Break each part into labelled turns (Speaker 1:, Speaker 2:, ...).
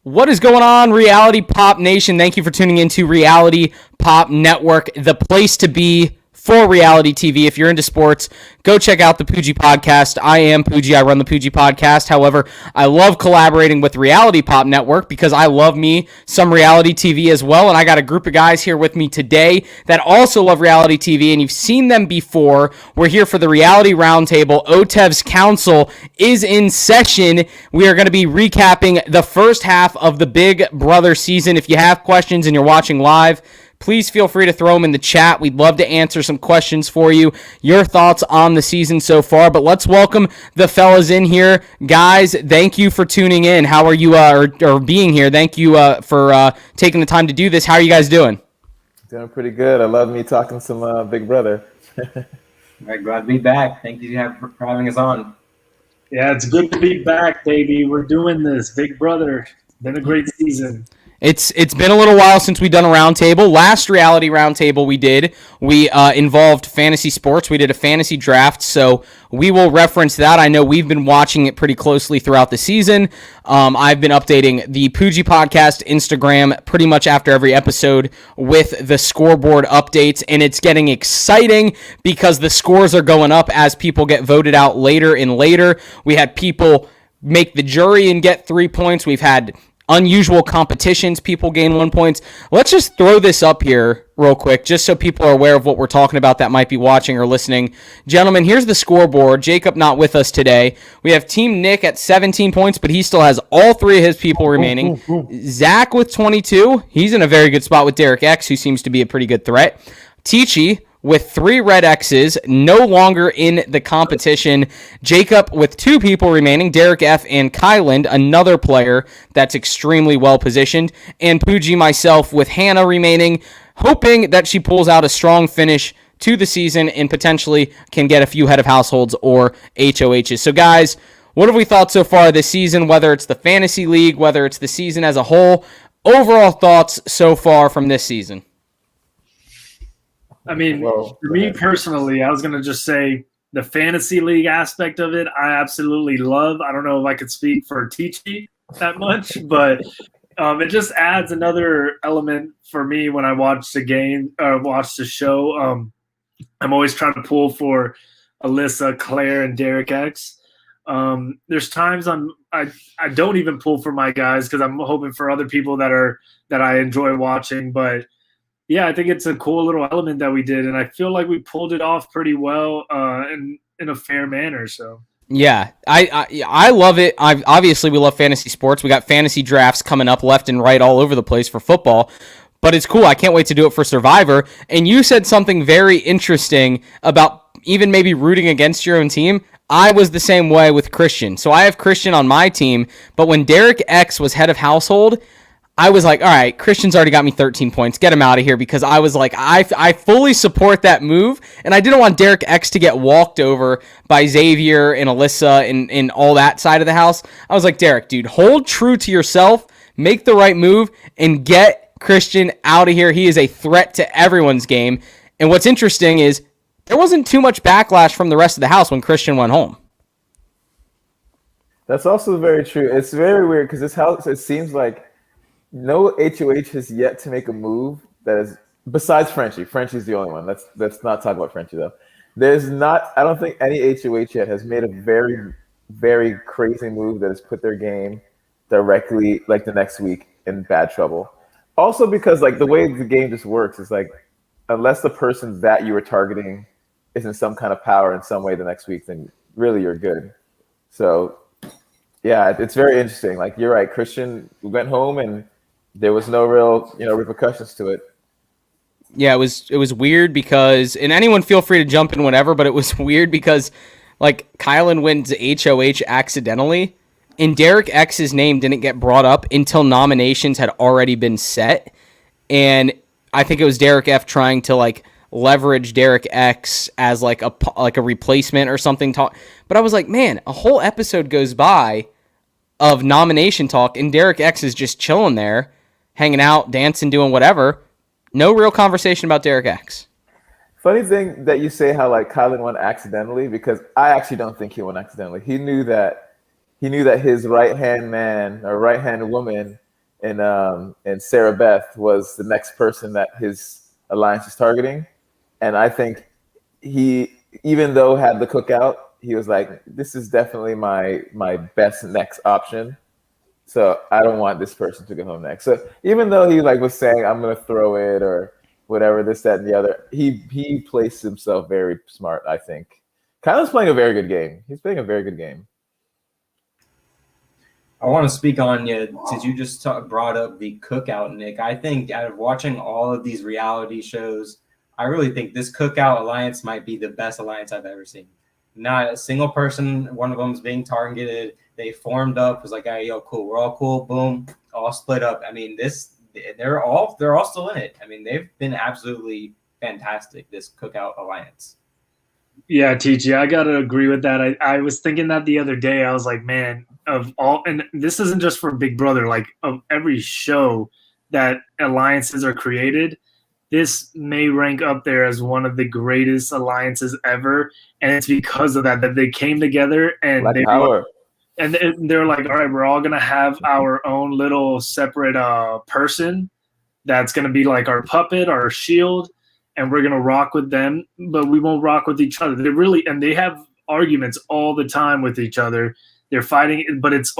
Speaker 1: What is going on, Reality Pop Nation? Thank you for tuning into Reality Pop Network, the place to be for reality TV. If you're into sports, go check out the Poogie Podcast. I am Poogie. I run the Poogie Podcast. However, I love collaborating with Reality Pop Network because I love me some reality TV as well. And I got a group of guys here with me today that also love reality TV, and you've seen them before. We're here for the Reality Roundtable. Otev's Council is in session. We are going to be recapping the first half of the Big Brother season. If you have questions and you're watching live, please feel free to throw them in the chat. We'd love to answer some questions for you, your thoughts on the season so far. But let's welcome the fellas in here. Guys, thank you for tuning in. How are you, or being here? Thank you for taking the time to do this. How are you guys doing?
Speaker 2: Doing pretty good. I love me talking some Big Brother.
Speaker 3: All right, glad to be back. Thank you for having us on.
Speaker 4: Yeah, it's good to be back, baby. We're doing this. Big Brother. Been a great season.
Speaker 1: It's been a little while since we've done a roundtable. Last reality roundtable we involved fantasy sports. We did a fantasy draft, so we will reference that. I know we've been watching it pretty closely throughout the season. I've been updating the Poogie Podcast Instagram pretty much after every episode with the scoreboard updates, and it's getting exciting because the scores are going up as people get voted out later and later. We had people make the jury and get 3 points. We've had unusual competitions, people gain 1 point. Let's just throw this up here real quick, just so people are aware of what we're talking about that might be watching or listening. Gentlemen, here's the scoreboard. Jacob not with us today. We have Team Nick at 17 points, but he still has all three of his people remaining. Zach with 22. He's in a very good spot with Derek X, who seems to be a pretty good threat. Teachy with 3 red X's, no longer in the competition. Jacob with 2 people remaining, Derek F. and Kyland, another player that's extremely well positioned. And Poogie, myself, with Hannah remaining, hoping that she pulls out a strong finish to the season and potentially can get a few head of households or HOHs. So guys, what have we thought so far this season, whether it's the fantasy league, whether it's the season as a whole? Overall thoughts so far from this season?
Speaker 4: I mean, for me personally, I was going to just say the fantasy league aspect of it, I absolutely love. I don't know if I could speak for Teachy that much, but it just adds another element for me when I watch the game or watch the show. I'm always trying to pull for Alyssa, Claire, and Derek X. There's times I don't even pull for my guys because I'm hoping for other people that I enjoy watching, but yeah, I think it's a cool little element that we did, and I feel like we pulled it off pretty well in a fair manner. So
Speaker 1: yeah, I love it. Obviously we love fantasy sports. We got fantasy drafts coming up left and right all over the place for football, but it's cool. I can't wait to do it for Survivor. And you said something very interesting about even maybe rooting against your own team. I was the same way with Christian. So I have Christian on my team, but when Derek X was head of household, I was like, all right, Christian's already got me 13 points. Get him out of here, because I was like, I fully support that move, and I didn't want Derek X to get walked over by Xavier and Alyssa and all that side of the house. I was like, Derek, dude, hold true to yourself, make the right move, and get Christian out of here. He is a threat to everyone's game. And what's interesting is there wasn't too much backlash from the rest of the house when Christian went home.
Speaker 2: That's also very true. It's very weird because this house, it seems like no HOH has yet to make a move that is, besides Frenchie. Frenchie's the only one. Let's not talk about Frenchie though. There's not, I don't think any HOH yet has made a very, very crazy move that has put their game directly like the next week in bad trouble. Also because like the way the game just works is like, unless the person that you were targeting is in some kind of power in some way the next week, then really you're good. So yeah, it's very interesting. Like you're right, Christian went home and there was no real, repercussions to it.
Speaker 1: Yeah, it was weird because, and anyone feel free to jump in whenever, but it was weird because like Kylan wins HOH accidentally, and Derek X's name didn't get brought up until nominations had already been set, and I think it was Derek F trying to like leverage Derek X as like a replacement or something. But I was like, man, a whole episode goes by of nomination talk, and Derek X is just chilling there, hanging out, dancing, doing whatever. No real conversation about Derek X.
Speaker 2: Funny thing that you say how like Kylan won accidentally, because I actually don't think he won accidentally. He knew that his right-hand man or right-hand woman and Sarah Beth was the next person that his alliance is targeting. And I think he, even though had the cookout, he was like, this is definitely my best next option. So I don't want this person to go home next. So even though he like was saying I'm gonna throw it or whatever, this, that, and the other, he placed himself very smart, I think. Kylan's playing a very good game. He's playing a very good game.
Speaker 3: I want to speak on since you just brought up the cookout, Nick. I think out of watching all of these reality shows, I really think this cookout alliance might be the best alliance I've ever seen. Not a single person, one of them is being targeted. They formed up, was like, hey, yo, cool, we're all cool, boom, all split up. I mean, they're all still in it. I mean, they've been absolutely fantastic, this cookout alliance.
Speaker 4: Yeah, TG, I gotta agree with that. I was thinking that the other day. I was like, man, of all, and this isn't just for Big Brother, like of every show that alliances are created, this may rank up there as one of the greatest alliances ever. And it's because of that they came together and
Speaker 2: Black power.
Speaker 4: And they're like, all right, we're all gonna have our own little separate person that's gonna be like our puppet, our shield, and we're gonna rock with them, but we won't rock with each other. They have arguments all the time with each other. They're fighting, but it's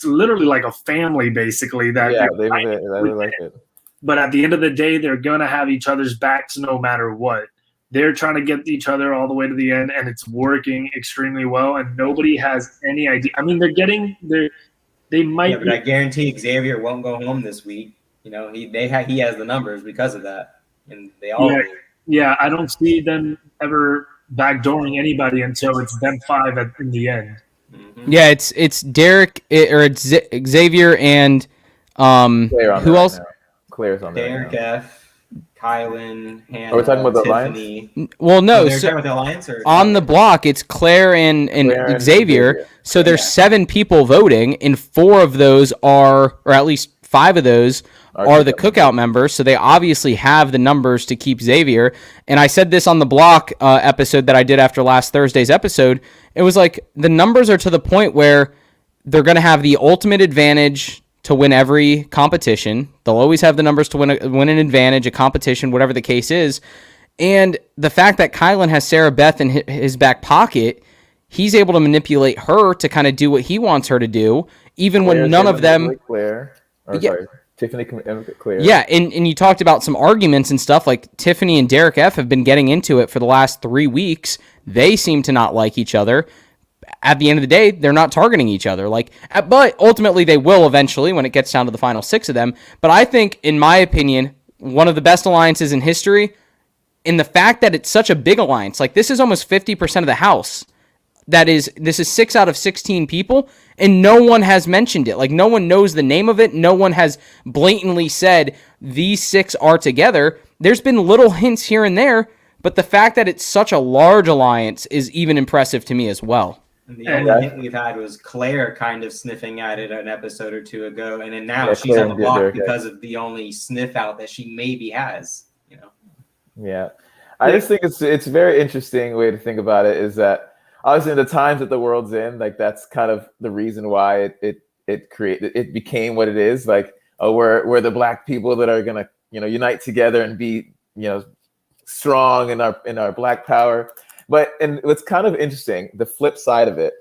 Speaker 4: literally like a family basically.
Speaker 2: They like it.
Speaker 4: But at the end of the day, they're gonna have each other's backs no matter what. They're trying to get each other all the way to the end, and it's working extremely well. And nobody has any idea. I mean, they might.
Speaker 3: Yeah, but I guarantee Xavier won't go home this week. You know, he has the numbers because of that, and they all.
Speaker 4: Yeah, yeah, I don't see them ever backdooring anybody until it's them five in the end.
Speaker 1: Mm-hmm. Yeah, it's Derek or it's Xavier and who else?
Speaker 2: Now. Claire's on there.
Speaker 3: Derek F. Kylan, Hannah,
Speaker 2: are we talking about
Speaker 3: Tiffany.
Speaker 2: The alliance?
Speaker 1: Well, no.
Speaker 3: They're talking about the alliance, or
Speaker 1: on the block, it's Claire and Xavier. So there's 7 people voting, and 4 of those or at least 5 of those are the cookout members. So they obviously have the numbers to keep Xavier. And I said this on the block episode that I did after last Thursday's episode. It was like the numbers are to the point where they're going to have the ultimate advantage to win every competition. They'll always have the numbers to win an advantage, a competition, whatever the case is. And the fact that Kylan has Sarah Beth in his back pocket, he's able to manipulate her to kind of do what he wants her to do, even when none of them...
Speaker 2: Tiffany and Claire.
Speaker 1: Yeah, and you talked about some arguments and stuff, like Tiffany and Derek F. have been getting into it for the last 3 weeks. They seem to not like each other. At the end of the day, they're not targeting each other. But ultimately, they will eventually when it gets down to the final 6 of them. But I think, in my opinion, one of the best alliances in history, in the fact that it's such a big alliance. Like, this is almost 50% of the house. This is 6 out of 16 people, and no one has mentioned it. Like, no one knows the name of it. No one has blatantly said these 6 are together. There's been little hints here and there, but the fact that it's such a large alliance is even impressive to me as well.
Speaker 3: And the only hint we've had was Claire kind of sniffing at it an episode or 2 ago, and then now she's on the block because of the only sniff out that she maybe has. You know.
Speaker 2: Yeah, I just think it's a very interesting way to think about it. Is that obviously in the times that the world's in, like that's kind of the reason why it became what it is. Like, we're the black people that are gonna unite together and be strong in our black power. And what's kind of interesting, the flip side of it,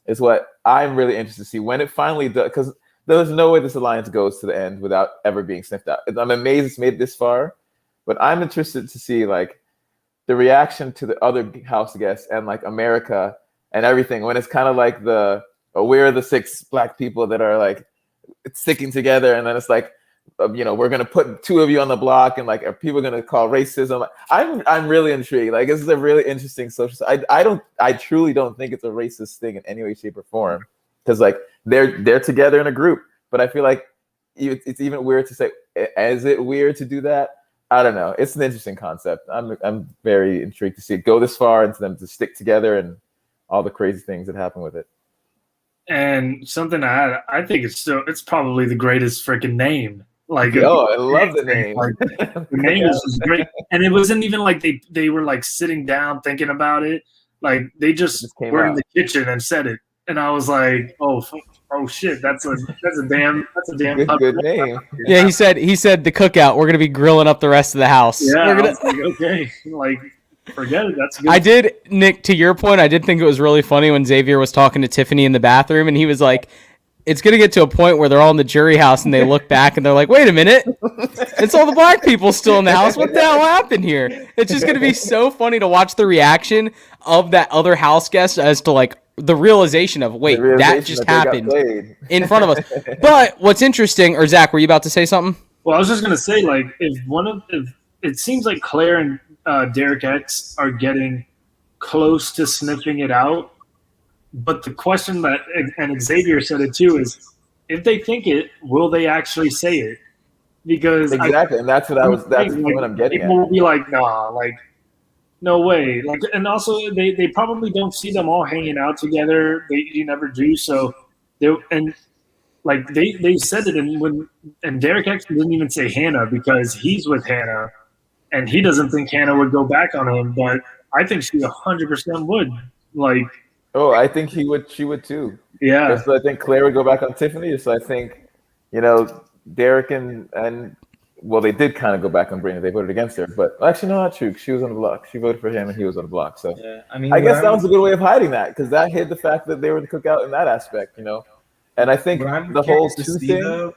Speaker 2: is what I'm really interested to see when it finally does, because there's no way this alliance goes to the end without ever being sniffed out. I'm amazed it's made it this far, but I'm interested to see like the reaction to the other house guests and like America and everything when it's kind of like we're the 6 black people that are like sticking together, and then it's like, we're gonna put 2 of you on the block, and like, are people gonna call racism? I'm really intrigued. Like, this is a really interesting social. I truly don't think it's a racist thing in any way, shape, or form, because like they're together in a group. But I feel like it's even weird to say. Is it weird to do that? I don't know. It's an interesting concept. I'm very intrigued to see it go this far and to them to stick together and all the crazy things that happen with it.
Speaker 4: And something I think it's probably the greatest freaking name. Like,
Speaker 2: I love the name.
Speaker 4: Like, the name is just great, and it wasn't even like they were like sitting down thinking about it. Like, they just were in the kitchen and said it, and I was like, oh, Oh shit, that's a damn
Speaker 2: Good name.
Speaker 1: Yeah, he said the cookout. We're gonna be grilling up the rest of the house.
Speaker 4: Yeah,
Speaker 1: We're
Speaker 4: I
Speaker 1: gonna.
Speaker 4: was like, okay, like forget it. That's good.
Speaker 1: I did, Nick. To your point, I did think it was really funny when Xavier was talking to Tiffany in the bathroom, and he was like, "It's gonna get to a point where they're all in the jury house, and they look back and they're like, wait a minute, it's all the black people still in the house. What the hell happened here?" It's just gonna be so funny to watch the reaction of that other house guest as to like the realization of, wait, that just happened in front of us. But what's interesting, or Zach, were you about to say something?
Speaker 4: Well, I was just gonna say, like, if it seems like Claire and Derek X are getting close to sniffing it out, but the question that, and Xavier said it too, is if they think it, will they actually say it? Because
Speaker 2: exactly, and that's what that's what I'm getting
Speaker 4: people
Speaker 2: at.
Speaker 4: will be like, nah, like, no way. Like, and also they probably don't see them all hanging out together. You never do. So they said it, and Derek X didn't even say Hannah because he's with Hannah, and he doesn't think Hannah would go back on him. But I think she 100% would. Like,
Speaker 2: oh, I think she would too.
Speaker 4: Yeah.
Speaker 2: So I think Claire would go back on Tiffany. So I think, Derek and well, they did kind of go back on Brina. They voted against her, but actually, no, not true. She was on the block. She voted for him, and he was on the block. So
Speaker 3: yeah, I mean,
Speaker 2: I guess that was a good way of hiding that, because that hid the fact that they were in the cookout in that aspect, And I think the whole two thing.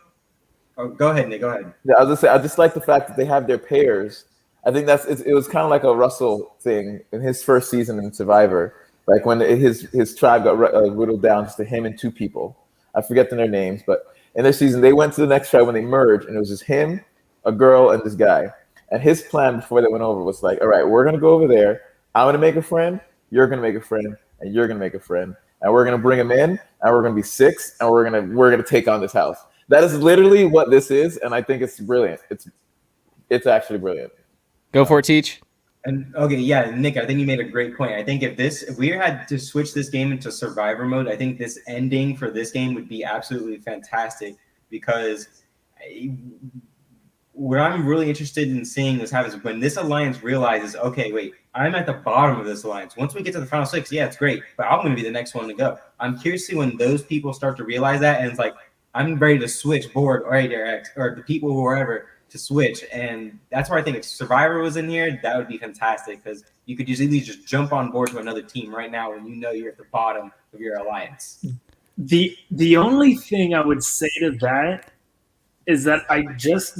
Speaker 3: Oh, go ahead, Nick. Go ahead.
Speaker 2: Yeah, I was just say I just like the fact that they have their pairs. I think it was kind of like a Russell thing in his first season in Survivor, like when his tribe got whittled down just to him and two people. I forget their names, but in their season they went to the next tribe when they merged, and it was just him, a girl, and this guy. And his plan before they went over was like, all right, we're gonna go over there. I'm gonna make a friend. You're gonna make a friend, and you're gonna make a friend, and we're gonna bring him in, and we're gonna be 6, and we're gonna take on this house. That is literally what this is, and I think it's brilliant. It's actually brilliant.
Speaker 1: Go for it, Teach.
Speaker 3: And okay, yeah, Nick, I think you made a great point. I think if we had to switch this game into survivor mode, I think this ending for this game would be absolutely fantastic, because what I'm really interested in seeing this happen is when this alliance realizes, okay, wait, I'm at the bottom of this alliance. Once we get to the final 6, yeah, it's great, but I'm going to be the next one to go. I'm curious to see when those people start to realize that, and it's like, I'm ready to switch board, or Derek, or the people whoever to switch. And that's where I think if Survivor was in here, that would be fantastic, because you could easily just jump on board to another team right now when you're at the bottom of your alliance.
Speaker 4: The only thing I would say to that is that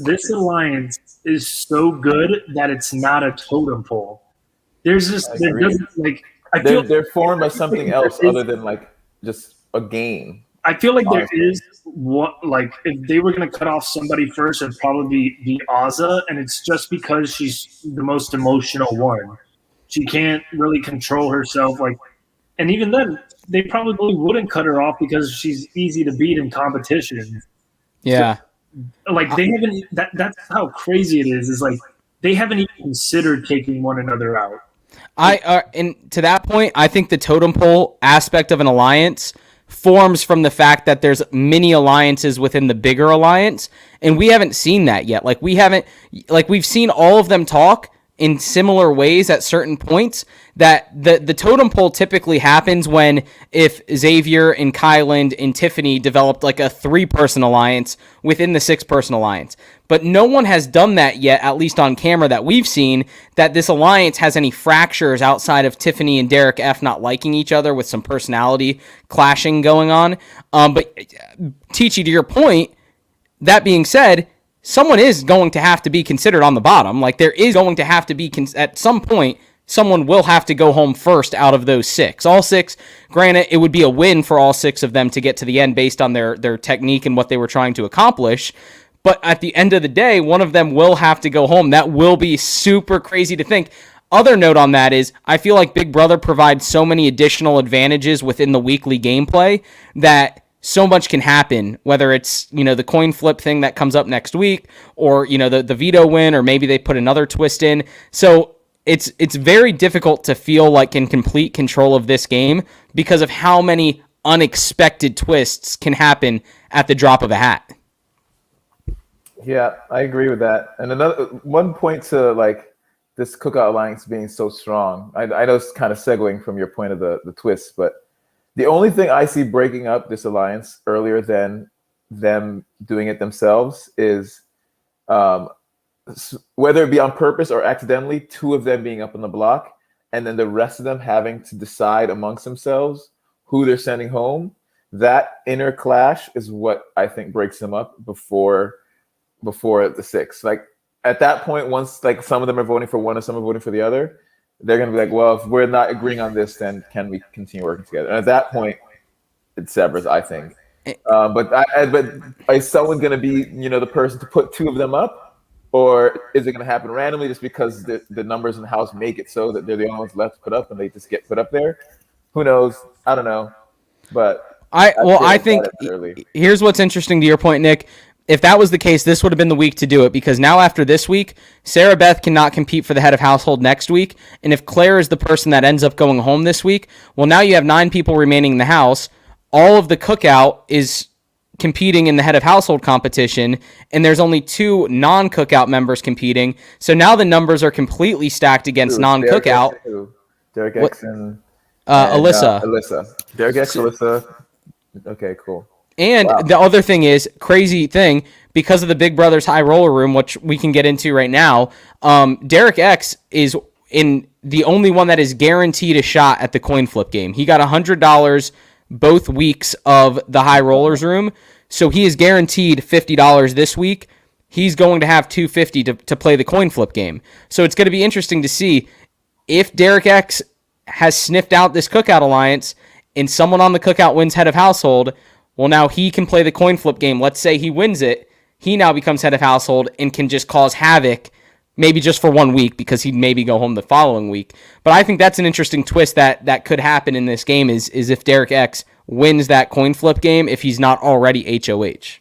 Speaker 4: this alliance is so good that it's not a totem pole. There's just
Speaker 2: They're formed by something else other than like just a game.
Speaker 4: I feel like there is what, like, if they were going to cut off somebody first, it'd probably be Azza, and it's just because she's the most emotional one. She can't really control herself, and even then, they probably wouldn't cut her off because she's easy to beat in competition.
Speaker 1: Yeah.
Speaker 4: So, they haven't. That's how crazy it is. Is like they haven't even considered taking one another out.
Speaker 1: And to that point, I think the totem pole aspect of an alliance forms from the fact that there's many alliances within the bigger alliance, and we haven't seen that yet. We've seen all of them talk in similar ways at certain points. That the totem pole typically happens when if Xavier and Kyland and Tiffany developed like a 3-person alliance within the 6-person alliance. But no one has done that yet, at least on camera that we've seen, that this alliance has any fractures outside of Tiffany and Derek F not liking each other with some personality clashing going on. But Tichy, to your point, that being said, someone is going to have to be considered on the bottom. Like, there is going to have to be, at some point, someone will have to go home first out of those 6. All 6, granted, it would be a win for all 6 of them to get to the end based on their technique and what they were trying to accomplish. But at the end of the day, one of them will have to go home. That will be super crazy to think. Other note on that is, I feel like Big Brother provides so many additional advantages within the weekly gameplay that so much can happen, whether it's, the coin flip thing that comes up next week, or, the veto win, or maybe they put another twist in. So it's very difficult to feel like in complete control of this game because of how many unexpected twists can happen at the drop of a hat.
Speaker 2: Yeah, I agree with that. And another one point to this cookout alliance being so strong. I know it's kind of segueing from your point of the twist, but The only thing I see breaking up this alliance earlier than them doing it themselves is um, whether it be on purpose or accidentally, two of them being up on the block, and then the rest of them having to decide amongst themselves who they're sending home. That inner clash is what I think breaks them up before the six. Like at that point, once like some of them are voting for one and some are voting for the other, they're gonna be like, well, if we're not agreeing on this, then can we continue working together? And at that point, it severs, I think. But is someone gonna be, the person to put two of them up, or is it gonna happen randomly just because the numbers in the house make it so that they're the only ones left to put up and they just get put up there? Who knows? I don't know, but.
Speaker 1: I think here's what's interesting to your point, Nick. If that was the case, this would have been the week to do it, because now after this week, Sarah Beth cannot compete for the head of household next week. And if Claire is the person that ends up going home this week, well, now you have 9 people remaining in the house. All of the cookout is competing in the head of household competition, and there's only 2 non-cookout members competing. So now the numbers are completely stacked against non-cookout.
Speaker 2: Derek X and
Speaker 1: Alyssa.
Speaker 2: Alyssa. Derek X, Alyssa. Okay, cool.
Speaker 1: And the other thing is, crazy thing, because of the Big Brother's high roller room, which we can get into right now, Derek X is in the only one that is guaranteed a shot at the coin flip game. He got $100 both weeks of the high rollers room, so he is guaranteed $50 this week. He's going to have $250 to play the coin flip game. So it's going to be interesting to see if Derek X has sniffed out this cookout alliance and someone on the cookout wins head of household. Well, now he can play the coin flip game. Let's say he wins it. He now becomes head of household and can just cause havoc, maybe just for 1 week, because he'd maybe go home the following week. But I think that's an interesting twist that could happen in this game is if Derek X wins that coin flip game, if he's not already HOH.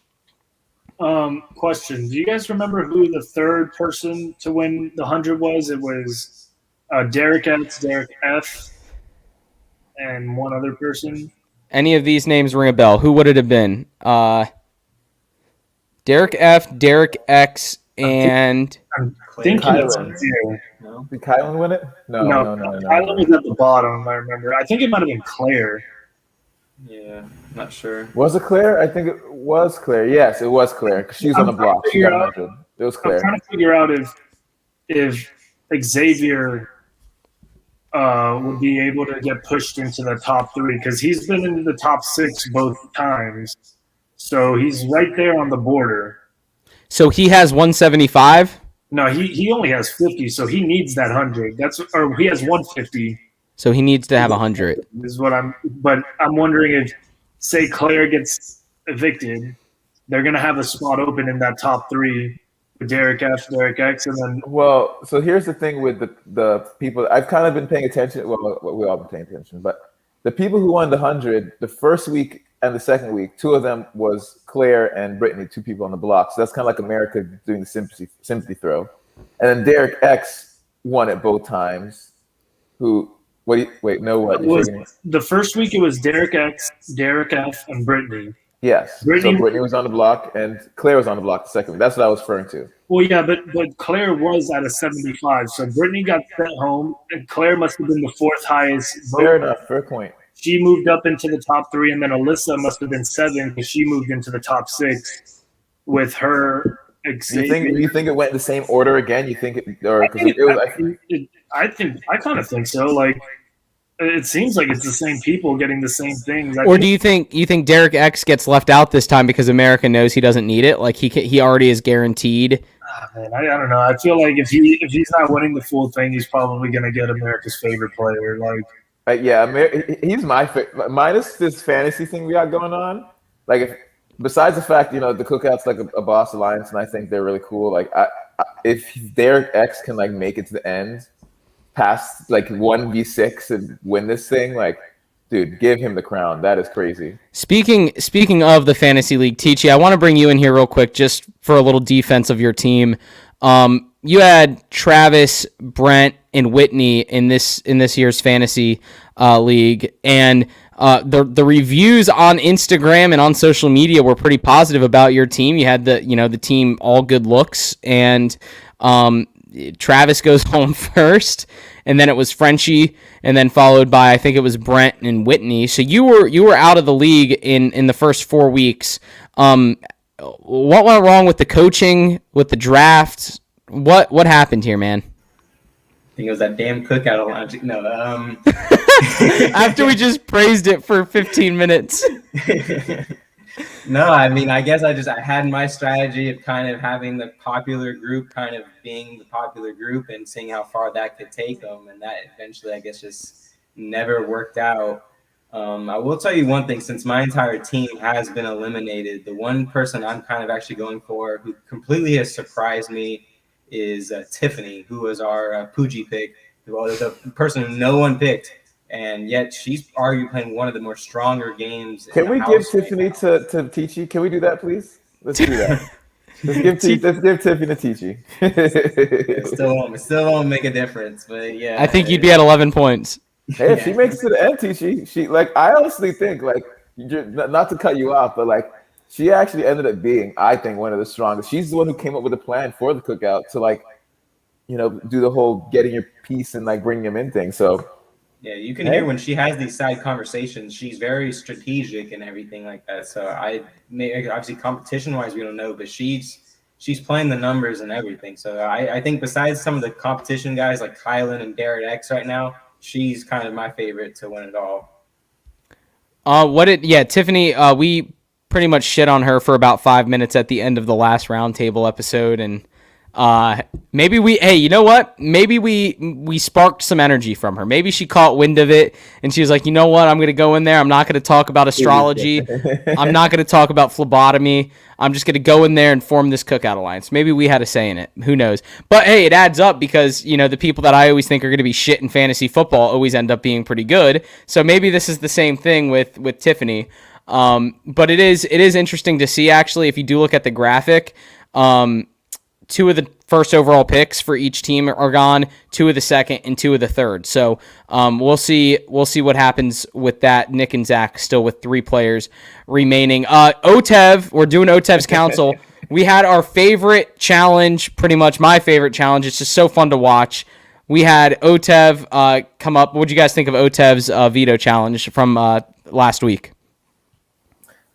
Speaker 4: Question. Do you guys remember who the third person to win the 100 was? It was Derek X, Derek F, and one other person.
Speaker 1: Any of these names ring a bell. Who would it have been? Derek F, Derek X, and
Speaker 4: I'm thinking
Speaker 2: Kylan. Did Kylan win it? No.
Speaker 4: Kylan was at the bottom, I remember. I think it might have been Claire.
Speaker 3: Yeah, not sure.
Speaker 2: Was it Claire? I think it was Claire. Yes, it was Claire. She's on the block. She got 100. It was Claire.
Speaker 4: I'm trying to figure out if Xavier would be able to get pushed into the top 3, because he's been in the top 6 both times. So he's right there on the border.
Speaker 1: So he has 175?
Speaker 4: No, he only has 50, so he needs that 100. Or he has 150.
Speaker 1: So he needs to have 100.
Speaker 4: But I'm wondering if, say, Claire gets evicted, they're gonna have a spot open in that top 3 with Derek F, Derek X, and then.
Speaker 2: Well, so here's the thing with the people. I've kind of been paying attention. Well, we all been paying attention, but the people who won the 100, the first week and the second week, 2 of them was Claire and Brittany, 2 people on the block. So that's kind of like America doing the sympathy throw. And then Derek X won it both times. The
Speaker 4: first week it was Derek X, Derek F, and Brittany.
Speaker 2: Yes. So Brittany was on the block and Claire was on the block the second week. That's what I was referring to.
Speaker 4: Well, yeah, but Claire was at a 75. So Brittany got sent home, and Claire must have been the 4th highest vote.
Speaker 2: Fair enough. Fair point.
Speaker 4: She moved up into the top 3, and then Alyssa must have been 7 because she moved into the top 6 with her.
Speaker 2: You think it went in the same order again? You think it, or
Speaker 4: I kind of think so. Like, it seems like it's the same people getting the same things.
Speaker 1: Or do you think Derek X gets left out this time because America knows he doesn't need it? Like he already is guaranteed.
Speaker 4: Man, I don't know. I feel like if he's not winning the full thing, he's probably going to get America's favorite player. Like,
Speaker 2: he's my favorite. Minus this fantasy thing we got going on. Like, besides the fact the cookout's like a boss alliance, and I think they're really cool. Like, if Derek X can like make it to the end, past like 1v6 and win this thing, like, dude, give him the crown. That is crazy. Speaking
Speaker 1: of the fantasy league, Tichy, I want to bring you in here real quick just for a little defense of your team. You had Travis, Brent, and Whitney in this year's fantasy league, and the reviews on Instagram and on social media were pretty positive about your team. You had the team all good looks, and Travis goes home first, and then it was Frenchie, and then followed by I think it was Brent and Whitney. So you were out of the league in the first 4 weeks. What went wrong with the coaching, with the draft? What happened here, man?
Speaker 3: I think it was that damn cookout lounge. No,
Speaker 1: After we just praised it for 15 minutes.
Speaker 3: No, I mean, I guess I had my strategy of kind of having the popular group kind of being the popular group and seeing how far that could take them. And that eventually, I guess, just never worked out. I will tell you one thing, since my entire team has been eliminated, the one person I'm kind of actually going for who completely has surprised me is Tiffany, who was our Pooji pick, who was the person who no one picked. And yet she's arguably playing one of the more stronger games.
Speaker 2: Can we give Tiffany to Tichi? Can we do that, please? Let's do that. Let's give Tiffany to Tichi.
Speaker 3: It still won't make a difference, but yeah.
Speaker 1: I think you'd be at 11 points.
Speaker 2: Hey, if she makes it to the end, Tichi, she I honestly think not to cut you off, but she actually ended up being, I think, one of the strongest. She's the one who came up with a plan for the cookout to do the whole getting your piece and bringing them in thing. So.
Speaker 3: Yeah, you can hear when she has these side conversations, she's very strategic and everything like that. So obviously competition-wise, we don't know, but she's playing the numbers and everything. So I think besides some of the competition guys like Kylan and Derek X right now, she's kind of my favorite to win it all.
Speaker 1: Tiffany, we pretty much shit on her for about 5 minutes at the end of the last roundtable episode, and maybe you know what? Maybe we sparked some energy from her. Maybe she caught wind of it and she was like, you know what? I'm going to go in there. I'm not going to talk about astrology. I'm not going to talk about phlebotomy. I'm just going to go in there and form this cookout alliance. Maybe we had a say in it. Who knows? But hey, it adds up because, the people that I always think are going to be shit in fantasy football always end up being pretty good. So maybe this is the same thing with Tiffany. But it is interesting to see, actually, if you do look at the graphic, 2 of the first overall picks for each team are gone, 2 of the second, and 2 of the third. So we'll see what happens with that. Nick and Zach still with 3 players remaining. Otev, we're doing Otev's council. We had our favorite challenge, pretty much my favorite challenge. It's just so fun to watch. We had Otev come up. What did you guys think of Otev's veto challenge from last week?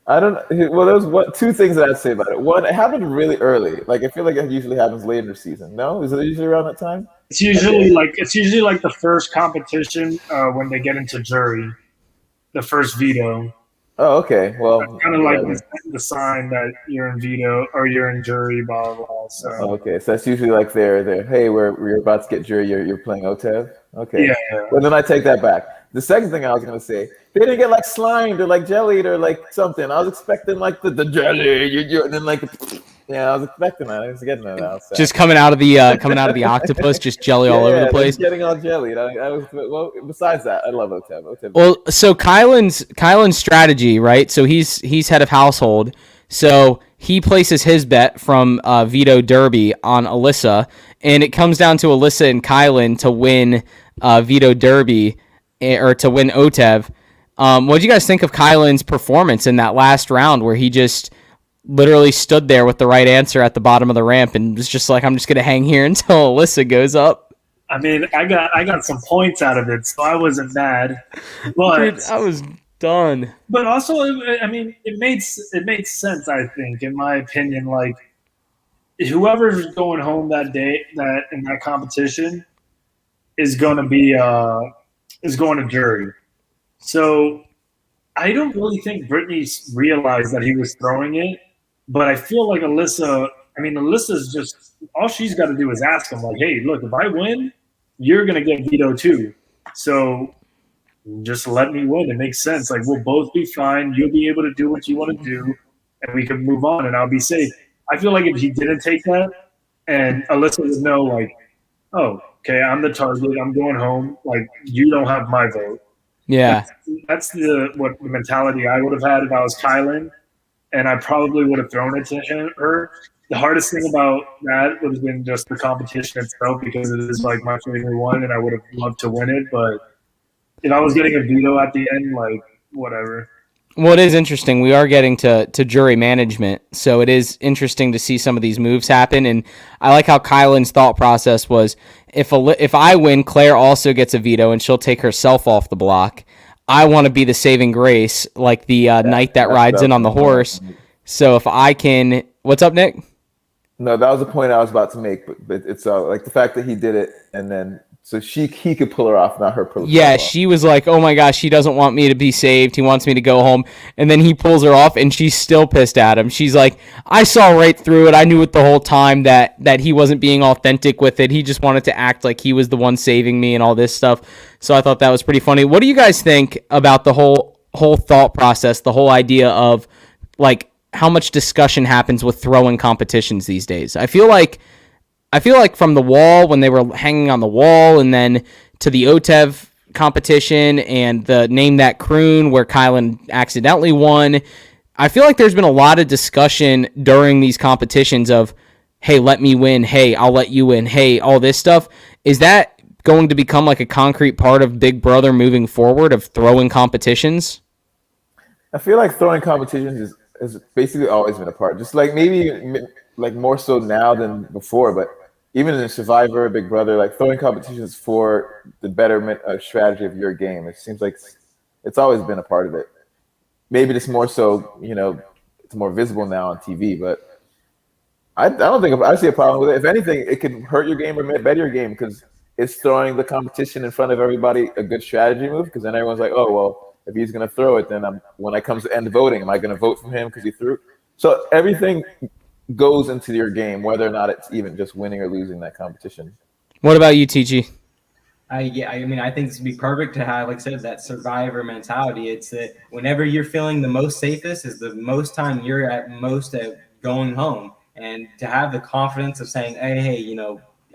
Speaker 2: I don't. Well, there's 2 things that I'd say about it. One, it happened really early. I feel like it usually happens later in the season. No, is it usually around that time?
Speaker 4: It's usually like the first competition when they get into jury, the first veto.
Speaker 2: Oh, okay. Well,
Speaker 4: kind of like the sign that you're in veto or you're in jury, blah blah blah. So.
Speaker 2: Okay, so that's usually they're hey, we're about to get jury. You're playing Otev. Okay.
Speaker 4: Yeah.
Speaker 2: Well, then I take that back. The second thing I was gonna say, they didn't get slimed or jellied or something. I was expecting the jelly, and then I was expecting that. I was getting that out. So.
Speaker 1: Just coming out of the octopus, just jelly all over the place.
Speaker 2: Getting all jellied. Besides that, I love Otev.
Speaker 1: Well, so Kylan's strategy, right? So he's head of household. So he places his bet from Veto Derby on Alyssa, and it comes down to Alyssa and Kylan to win Veto Derby. Or to win Otev. What did you guys think of Kylan's performance in that last round where he just literally stood there with the right answer at the bottom of the ramp and was just like, I'm just going to hang here until Alyssa goes up?
Speaker 4: I mean, I got some points out of it, so I wasn't mad. But
Speaker 1: dude, I was done.
Speaker 4: But also, it made sense, I think, in my opinion. Whoever's going home that day in that competition is going to be is going to jury. So I don't really think Brittany realized that he was throwing it, but I feel like Alyssa's just, all she's got to do is ask him, hey, look, if I win, you're going to get veto too. So just let me win. It makes sense. We'll both be fine. You'll be able to do what you want to do, and we can move on, and I'll be safe. I feel like if he didn't take that, and Alyssa would know, oh, okay, I'm the target. I'm going home. You don't have my vote.
Speaker 1: Yeah,
Speaker 4: that's the mentality I would have had if I was Kylan, and I probably would have thrown it to her. The hardest thing about that would have been just the competition itself, because it is my favorite one, and I would have loved to win it. But if I was getting a veto at the end, whatever.
Speaker 1: Well, it is interesting. We are getting to jury management, so it is interesting to see some of these moves happen. And I like how Kylan's thought process was: if I win, Claire also gets a veto, and she'll take herself off the block. I want to be the saving grace, like the knight that rides in on the horse. So if I can, what's up, Nick?
Speaker 2: No, that was the point I was about to make, but it's like the fact that he did it, and then so he could pull her off, not her pull.
Speaker 1: Yeah, she was like, "Oh my gosh, he doesn't want me to be saved. He wants me to go home." And then he pulls her off, and she's still pissed at him. She's like, "I saw right through it. I knew it the whole time that he wasn't being authentic with it. He just wanted to act like he was the one saving me and all this stuff." So I thought that was pretty funny. What do you guys think about the whole thought process, the whole idea of like how much discussion happens with throwing competitions these days? I feel like from the wall, when they were hanging on the wall, and then to the Otev competition and the Name That Croon where Kylan accidentally won, I feel like there's been a lot of discussion during these competitions of, hey, let me win, hey, I'll let you win, hey, all this stuff. Is that going to become like a concrete part of Big Brother moving forward, of throwing competitions?
Speaker 2: I feel like throwing competitions has basically always been a part, just like maybe like more so now than before, but even in Survivor, Big Brother, like throwing competitions for the betterment of strategy of your game. It seems like it's always been a part of it. Maybe it's more so, it's more visible now on TV, but I don't think I see a problem with it. If anything, it could hurt your game or better your game, because it's throwing the competition in front of everybody a good strategy move, because then everyone's like, oh, well, if he's going to throw it, then when it comes to end voting, am I going to vote for him because he threw? So everything goes into your game, whether or not it's even just winning or losing that competition.
Speaker 1: What about you, TG?
Speaker 3: I think this would be perfect to have, like I said, that survivor mentality. It's that whenever you're feeling the most safest is the most time you're at most at going home. And to have the confidence of saying, hey,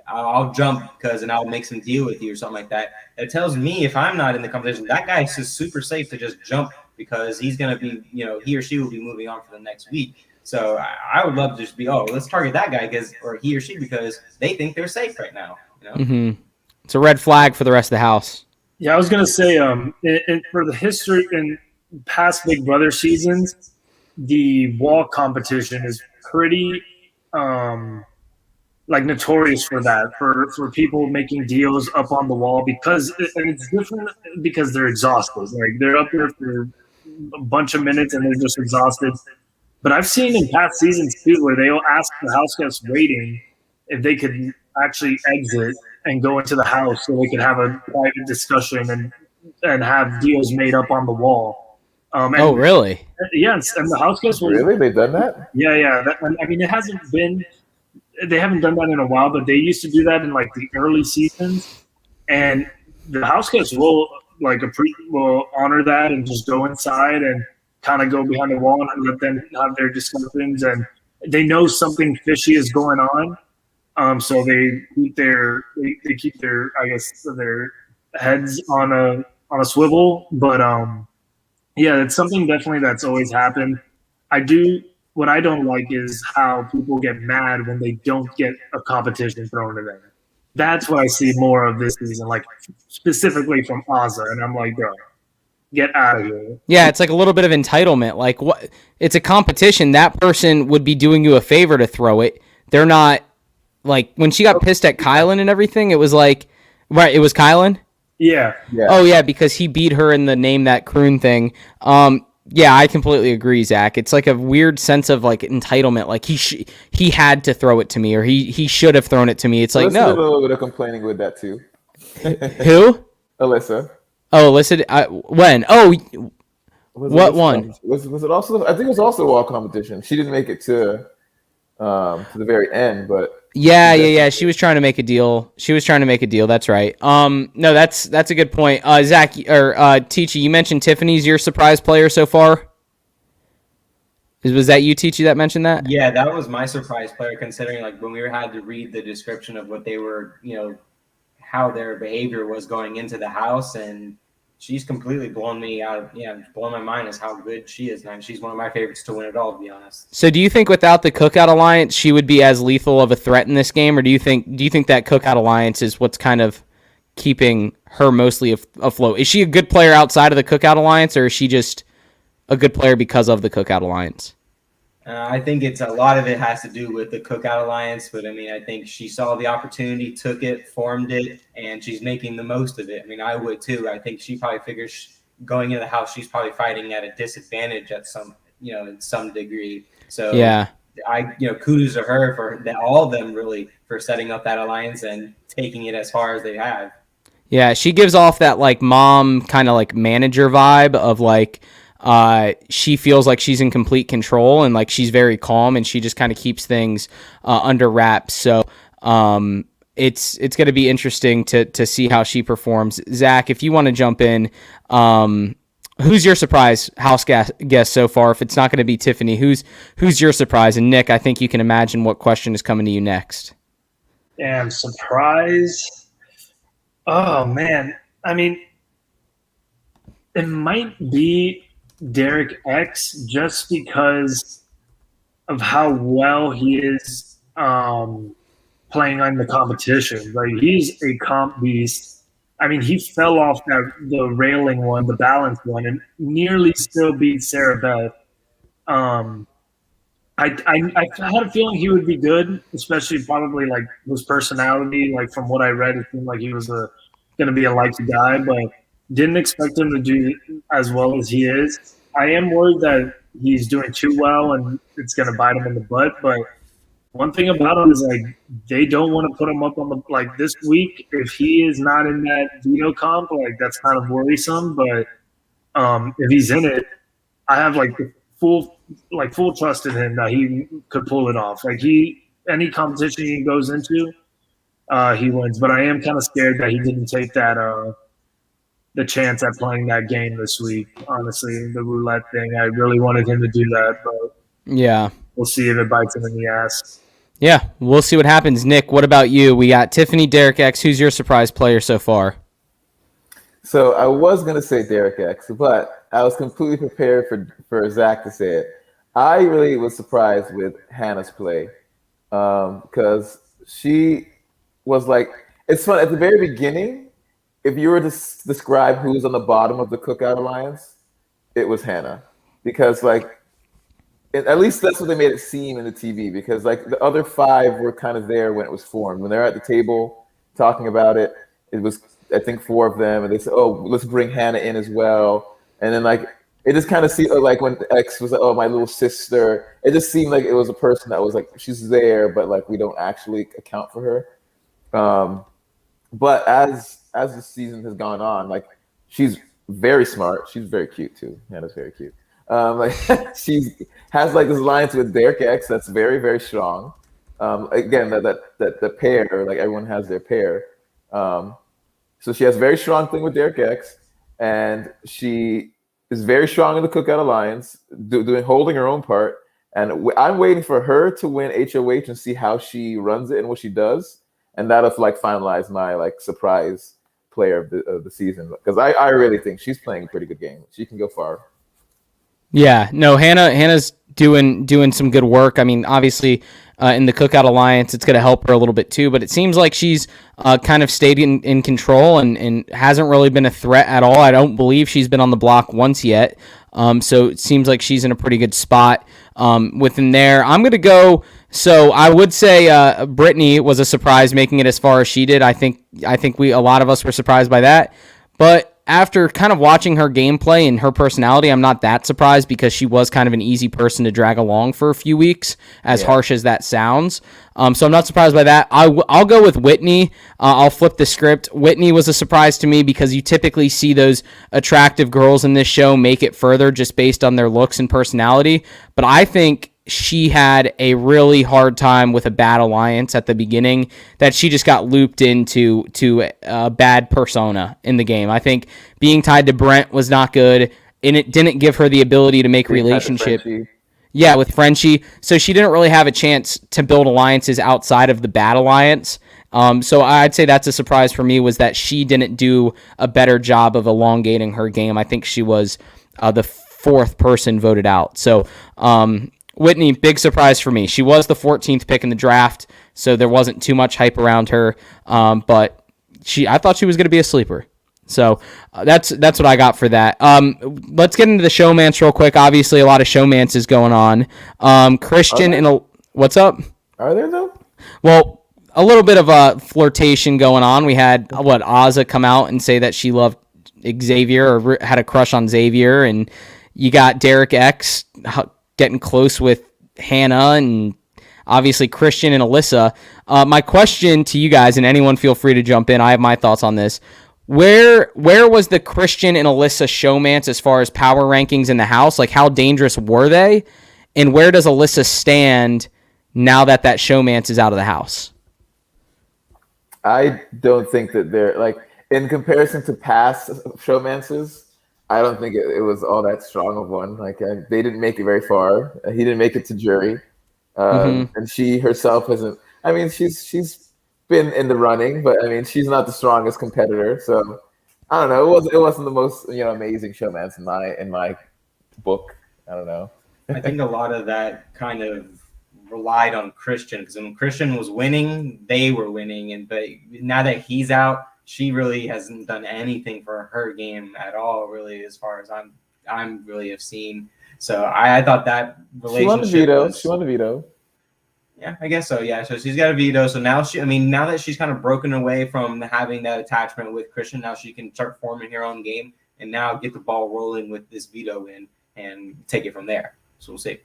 Speaker 3: I'll jump and I'll make some deal with you or something like that. It tells me, if I'm not in the competition, that guy's just super safe to just jump, because he's going to be, he or she will be moving on for the next week. So I would love to just be, let's target that guy or he or she, because they think they're safe right now.
Speaker 1: Mm-hmm. It's a red flag for the rest of the house.
Speaker 4: Yeah, I was gonna say, for the history in past Big Brother seasons, the wall competition is pretty notorious for that, for people making deals up on the wall, because it's different because they're exhausted. Like, they're up there for a bunch of minutes and they're just exhausted. But I've seen in past seasons too where they'll ask the house guests waiting if they could actually exit and go into the house so they could have a private discussion and have deals made up on the wall.
Speaker 1: Oh, really?
Speaker 4: Yes, and the house guests will.
Speaker 2: Really? They've done that?
Speaker 4: Yeah. It hasn't been. They haven't done that in a while, but they used to do that in like the early seasons, and the house guests will will honor that and just go inside and kind of go behind the wall and let them have their discussions, and they know something fishy is going on. So they keep their their heads on a swivel. But yeah, it's something definitely that's always happened. What I don't like is how people get mad when they don't get a competition thrown to them. That's what I see more of this season, like specifically from Ozza, and I'm like, bro, get out of here.
Speaker 1: Yeah, it's like a little bit of entitlement. Like, what? It's a competition. That person would be doing you a favor to throw it. They're not, like, when she got pissed at Kylan and everything, it was like, right, it was Kylan?
Speaker 4: Yeah.
Speaker 1: Oh, yeah, because he beat her in the Name That Croon thing. Yeah, I completely agree, Zach. It's like a weird sense of like entitlement. Like he had to throw it to me, or he should have thrown it to me. It's like,
Speaker 2: Alyssa
Speaker 1: no.
Speaker 2: did a little bit of complaining with that too.
Speaker 1: Who?
Speaker 2: Alyssa.
Speaker 1: Oh, Alyssa. When? Oh, what one?
Speaker 2: Was it also? I think it was also a wall competition. She didn't make it to the very end, but
Speaker 1: yeah. She was trying to make a deal. That's right. No, that's a good point. Zach or Teachy, you mentioned Tiffany's your surprise player so far. Was that you, Teachy, that mentioned that?
Speaker 3: Yeah, that was my surprise player, considering like when we had to read the description of what they were, how their behavior was going into the house, and she's completely blown me out. Blown my mind as how good she is, man. She's one of my favorites to win it all, to be honest.
Speaker 1: So do you think without the Cookout Alliance, she would be as lethal of a threat in this game, or do you think that Cookout Alliance is what's kind of keeping her mostly afloat? Is she a good player outside of the Cookout Alliance, or is she just a good player because of the Cookout Alliance?
Speaker 3: I think it's a lot of it has to do with the Cookout Alliance, but I mean, I think she saw the opportunity, took it, formed it, and she's making the most of it. I mean, I would too. I think she probably figures going into the house, she's probably fighting at a disadvantage at some, in some degree. So
Speaker 1: Yeah.
Speaker 3: kudos to her for that, all of them really for setting up that alliance and taking it as far as they have.
Speaker 1: Yeah, she gives off that like mom kind of like manager vibe of like she feels like she's in complete control and like she's very calm and she just kind of keeps things under wraps. So it's going to be interesting to see how she performs. Zach, if you want to jump in, who's your surprise house guest so far? If it's not going to be Tiffany, who's your surprise? And Nick, I think you can imagine what question is coming to you next.
Speaker 4: Damn, surprise. Oh, man. I mean, it might be Derek X just because of how well he is playing on the competition. Like, he's a comp beast. I mean, he fell off the railing one, the balance one, and nearly still beat Sarah Beth. I had a feeling he would be good, especially probably like his personality. Like from what I read, it seemed like he was going to be a liked guy, but didn't expect him to do as well as he is. I am worried that he's doing too well and it's going to bite him in the butt. But one thing about him is like they don't want to put him up on the like this week. If he is not in that Veto comp, like that's kind of worrisome. But if he's in it, I have like the full trust in him that he could pull it off. Like any competition he goes into, he wins. But I am kind of scared that he didn't take that the chance at playing that game this week. Honestly, the roulette thing, I really wanted him to do that, but
Speaker 1: yeah,
Speaker 4: we'll see if it bites him in the ass.
Speaker 1: Yeah, we'll see what happens. Nick, what about you? We got Tiffany, Derek X. Who's your surprise player so far?
Speaker 2: So I was going to say Derek X, but I was completely prepared for Zach to say it. I really was surprised with Hannah's play because she was like, it's fun. At the very beginning, if you were to describe who's on the bottom of the Cookout Alliance, it was Hannah. Because like, at least that's what they made it seem in the TV, because like the other five were kind of there when it was formed. When they're at the table talking about it, it was, I think, four of them, and they said, "Oh, let's bring Hannah in as well." And then like it just kind of seemed like when X was like, "Oh, my little sister," it just seemed like it was a person that was like she's there, but like we don't actually account for her. But as the season has gone on, like she's very smart. She's very cute too. Hannah's very cute. Like she has like this alliance with Derek X that's very, very strong. Again, that pair, like everyone has their pair. So she has a very strong thing with Derek X, and she is very strong in the Cookout Alliance, holding her own part. And I'm waiting for her to win HOH and see how she runs it and what she does, and that'll like finalize my like surprise player of the season, because I really think she's playing a pretty good game. She can go far.
Speaker 1: Yeah, no, Hannah's doing some good work. I mean, obviously, in the Cookout Alliance, it's going to help her a little bit too. But it seems like she's kind of stayed in control and hasn't really been a threat at all. I don't believe she's been on the block once yet. So it seems like she's in a pretty good spot within there. I'm going to go. So I would say Brittany was a surprise making it as far as she did. I think a lot of us were surprised by that. But after kind of watching her gameplay and her personality, I'm not that surprised, because she was kind of an easy person to drag along for a few weeks, as harsh as that sounds. So I'm not surprised by that. I'll go with Whitney. I'll flip the script. Whitney was a surprise to me because you typically see those attractive girls in this show make it further just based on their looks and personality. But I think she had a really hard time with a bad alliance at the beginning, that she just got looped into a bad persona in the game. I think being tied to Brent was not good, and it didn't give her the ability to make relationship. Yeah, with Frenchie. So she didn't really have a chance to build alliances outside of the bad alliance. So I'd say that's a surprise for me, was that she didn't do a better job of elongating her game. I think she was the fourth person voted out. So Whitney, big surprise for me. She was the 14th pick in the draft, so there wasn't too much hype around her. But I thought she was going to be a sleeper. So that's what I got for that. Let's get into the showmance real quick. Obviously, a lot of showmances going on. Christian and what's up?
Speaker 2: Are there though?
Speaker 1: Well, a little bit of a flirtation going on. We had Ozza come out and say that she loved Xavier or had a crush on Xavier, and you got Derek X getting close with Hannah, and obviously Christian and Alyssa. My question to you guys, and anyone feel free to jump in. I have my thoughts on this. Where was the Christian and Alyssa showmance as far as power rankings in the house? Like, how dangerous were they? And where does Alyssa stand now that showmance is out of the house?
Speaker 2: I don't think that they're like, in comparison to past showmances, I don't think it was all that strong of one. Like they didn't make it very far. He didn't make it to jury, and she herself hasn't. I mean, she's been in the running, but I mean, she's not the strongest competitor. So I don't know. It wasn't the most amazing showmance in my book. I don't know.
Speaker 3: I think a lot of that kind of relied on Christian, because when Christian was winning, they were winning, but now that he's out, she really hasn't done anything for her game at all, really, as far as I'm really have seen. So I thought that relationship
Speaker 2: She won a veto.
Speaker 3: Yeah, I guess so. Yeah, so she's got a veto. So now now that she's kind of broken away from having that attachment with Christian, now she can start forming her own game and now get the ball rolling with this veto win and take it from there. So we'll see.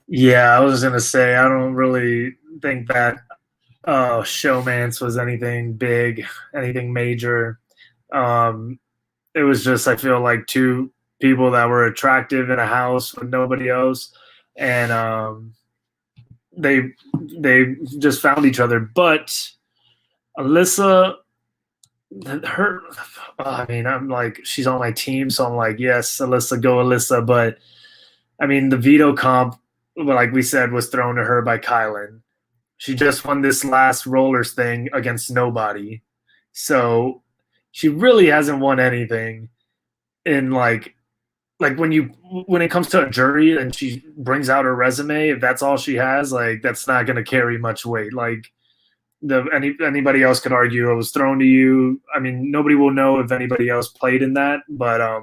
Speaker 4: Yeah, I was gonna say I don't really think that showmance was anything big, anything major. It was just, I feel like, two people that were attractive in a house with nobody else, and they just found each other. But Alyssa, I mean, I'm like, she's on my team, so I'm like, yes, Alyssa, go Alyssa. But I mean, the veto comp, like we said, was thrown to her by Kylan. She just won this last rollers thing against nobody. So she really hasn't won anything in like when it comes to a jury and she brings out her resume, if that's all she has, like that's not going to carry much weight. Like anybody else could argue it was thrown to you. I mean, nobody will know if anybody else played in that, but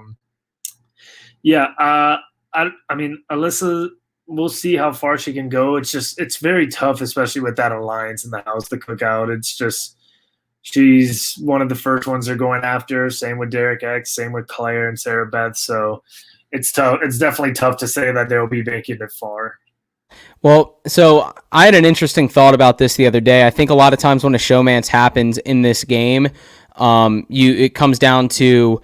Speaker 4: yeah, I mean, Alyssa, we'll see how far she can go. It's very tough, especially with that alliance in the house, the cookout. It's just, she's one of the first ones they're going after. Same with Derek X, same with Claire and Sarah Beth. So it's tough. It's definitely tough to say that they'll be making it far.
Speaker 1: Well, so I had an interesting thought about this the other day. I think a lot of times when a showmance happens in this game, it comes down to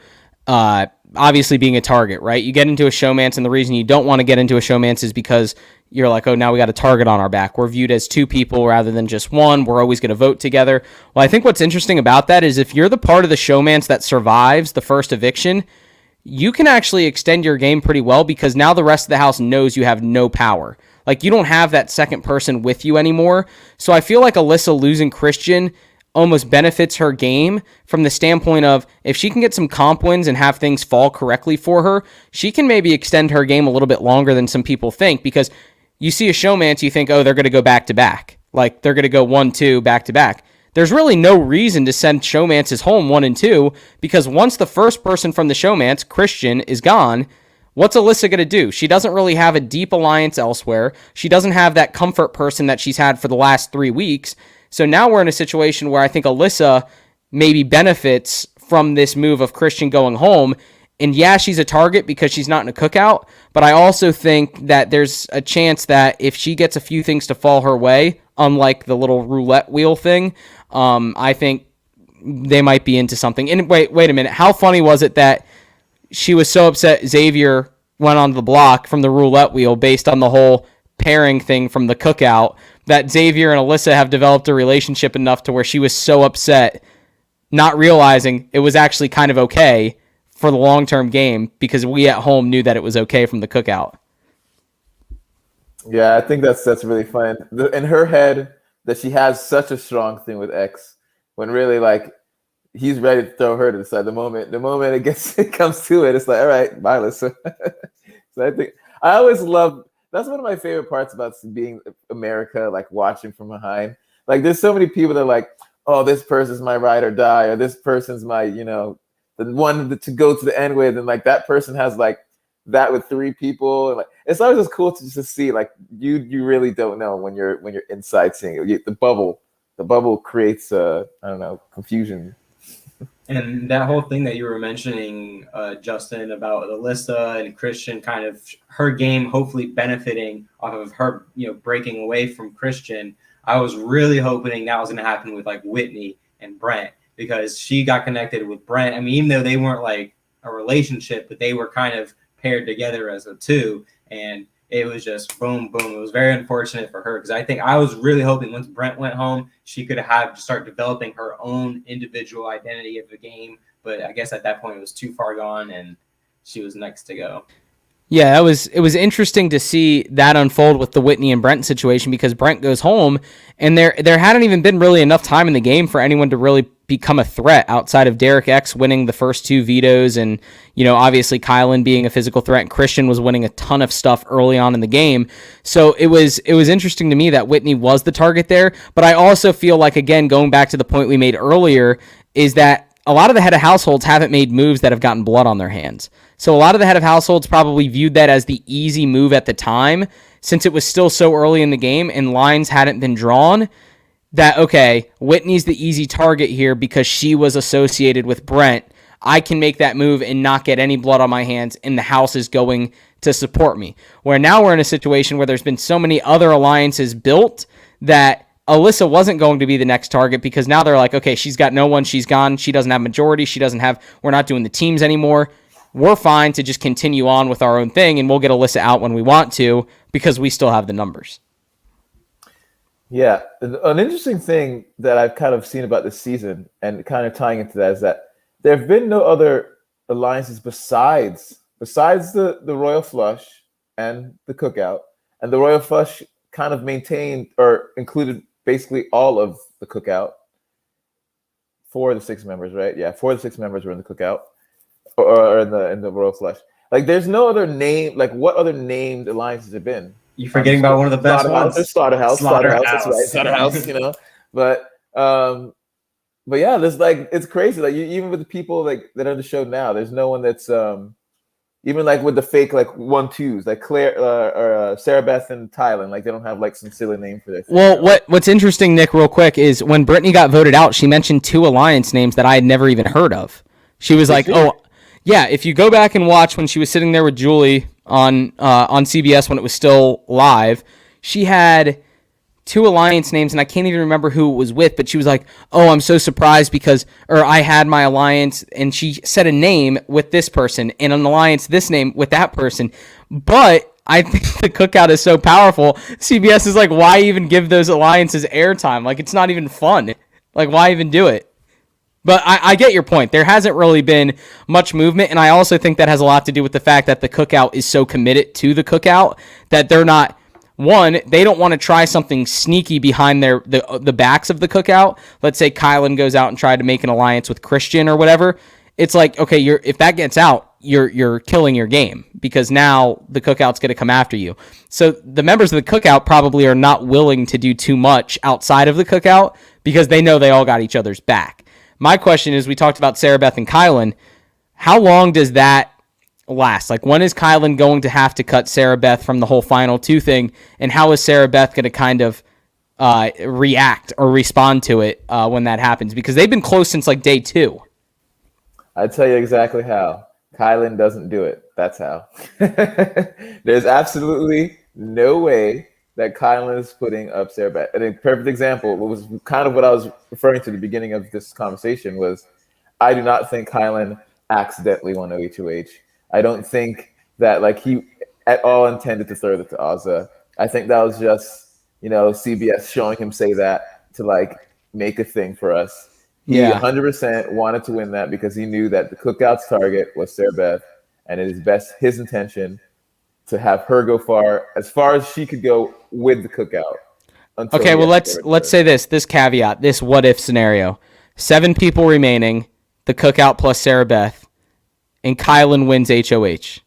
Speaker 1: obviously being a target, right? You get into a showmance, and the reason you don't want to get into a showmance is because you're like, oh, now we got a target on our back. We're viewed as two people rather than just one. We're always going to vote together. Well, I think what's interesting about that is if you're the part of the showmance that survives the first eviction, you can actually extend your game pretty well because now the rest of the house knows you have no power. Like, you don't have that second person with you anymore. So I feel like Alyssa losing Christian almost benefits her game from the standpoint of if she can get some comp wins and have things fall correctly for her, she can maybe extend her game a little bit longer than some people think, because you see a showmance, you think, oh, they're going to go back to back. Like, they're going to go 1-2 back to back. There's really no reason to send showmances home 1 and 2, because once the first person from the showmance, Christian, is gone, what's Alyssa going to do? She doesn't really have a deep alliance elsewhere. She doesn't have that comfort person that she's had for the last 3 weeks. So now we're in a situation where I think Alyssa maybe benefits from this move of Christian going home. And yeah, she's a target because she's not in a cookout, but I also think that there's a chance that if she gets a few things to fall her way, unlike the little roulette wheel thing, I think they might be into something. And wait a minute. How funny was it that she was so upset Xavier went on the block from the roulette wheel based on the whole pairing thing from the cookout, that Xavier and Alyssa have developed a relationship enough to where she was so upset, not realizing it was actually kind of okay for the long-term game because we at home knew that it was okay from the cookout.
Speaker 2: Yeah, I think that's really fun. In her head, that she has such a strong thing with X, when really, like, he's ready to throw her to the side. The moment it comes to it, it's like, all right, bye, Alyssa. So I think I always love. That's one of my favorite parts about being America, like watching from behind. Like, there's so many people that are like, oh, this person's my ride or die, or this person's my, the one to go to the end with, and like that person has like that with 3 people, and like it's always just cool to just see like you really don't know when you're inside seeing it. The bubble creates I don't know, confusion.
Speaker 3: And that whole thing that you were mentioning, Justin, about Alyssa and Christian, kind of her game hopefully benefiting off of her, breaking away from Christian. I was really hoping that was going to happen with like Whitney and Brent, because she got connected with Brent. I mean, even though they weren't like a relationship, but they were kind of paired together as a two, and it was just boom, boom. It was very unfortunate for her, because I think I was really hoping once Brent went home, she could have to start developing her own individual identity of the game. But I guess at that point it was too far gone, and she was next to go.
Speaker 1: Yeah, it was interesting to see that unfold with the Whitney and Brent situation, because Brent goes home and there hadn't even been really enough time in the game for anyone to really become a threat outside of Derek X winning the first 2 vetoes, and obviously Kylan being a physical threat, and Christian was winning a ton of stuff early on in the game. So it was interesting to me that Whitney was the target there, but I also feel like, again, going back to the point we made earlier, is that a lot of the head of households haven't made moves that have gotten blood on their hands. So a lot of the head of households probably viewed that as the easy move at the time, since it was still so early in the game and lines hadn't been drawn, that, okay, Whitney's the easy target here because she was associated with Brent. I can make that move and not get any blood on my hands, and the house is going to support me. Where now we're in a situation where there's been so many other alliances built that Alyssa wasn't going to be the next target, because now they're like, okay, she's got no one, she's gone, she doesn't have majority, we're not doing the teams anymore. We're fine to just continue on with our own thing, and we'll get Alyssa out when we want to because we still have the numbers.
Speaker 2: Yeah, an interesting thing that I've kind of seen about this season, and kind of tying into that, is that there have been no other alliances besides the Royal Flush and the Cookout, and the Royal Flush kind of maintained or included basically all of the Cookout. 4 of the 6 members, right? Yeah, 4 of the 6 members were in the Cookout, or in the Royal Flush. Like, there's no other name. Like, what other named alliances have been?
Speaker 3: You're forgetting about one of the best ones.
Speaker 2: Slaughterhouse. That's right. Slaughterhouse. But yeah, there's like, it's crazy. Like, even with the people like that are on the show now, there's no one that's even like with the fake like 1-2s, like Claire or Sarah Beth and Tylen, like they don't have like some silly name for this.
Speaker 1: Well, what's interesting, Nick, real quick, is when Brittany got voted out, she mentioned 2 alliance names that I had never even heard of. She was like, "Oh, yeah." If you go back and watch when she was sitting there with Julie on CBS when it was still live, she had 2 alliance names, and I can't even remember who it was with, but she was like, "Oh, I'm so surprised or I had my alliance," and she said a name with this person and an alliance this name with that person. But I think the Cookout is so powerful. CBS is like, why even give those alliances airtime? Like, it's not even fun. Like, why even do it? But I get your point. There hasn't really been much movement, and I also think that has a lot to do with the fact that the Cookout is so committed to the Cookout that they're not. One, they don't want to try something sneaky behind the backs of the Cookout. Let's say Kylan goes out and tried to make an alliance with Christian or whatever. It's like, okay, if that gets out, you're killing your game, because now the Cookout's going to come after you. So the members of the Cookout probably are not willing to do too much outside of the Cookout because they know they all got each other's back. My question is, we talked about Sarah Beth and Kylan. How long does that last? Like, when is Kylan going to have to cut Sarah Beth from the whole final 2 thing, and how is Sarah Beth going to kind of react or respond to it when that happens? Because they've been close since like day 2.
Speaker 2: I'd tell you exactly how. Kylan doesn't do it. That's how. There's absolutely no way that Kylan is putting up Sarah Beth. And a perfect example, what was kind of what I was referring to at the beginning of this conversation, was I do not think Kylan accidentally won OHOH. I don't think that like he at all intended to throw it to Azza. I think that was just, CBS showing him say that to like make a thing for us. He 100% wanted to win that because he knew that the Cookout's target was Sarah Beth, and it is his intention to have her go as far as she could go with the Cookout.
Speaker 1: Okay, well, let's say this caveat, this what if scenario. 7 people remaining, the Cookout plus Sarah Beth, and Kylan wins HOH.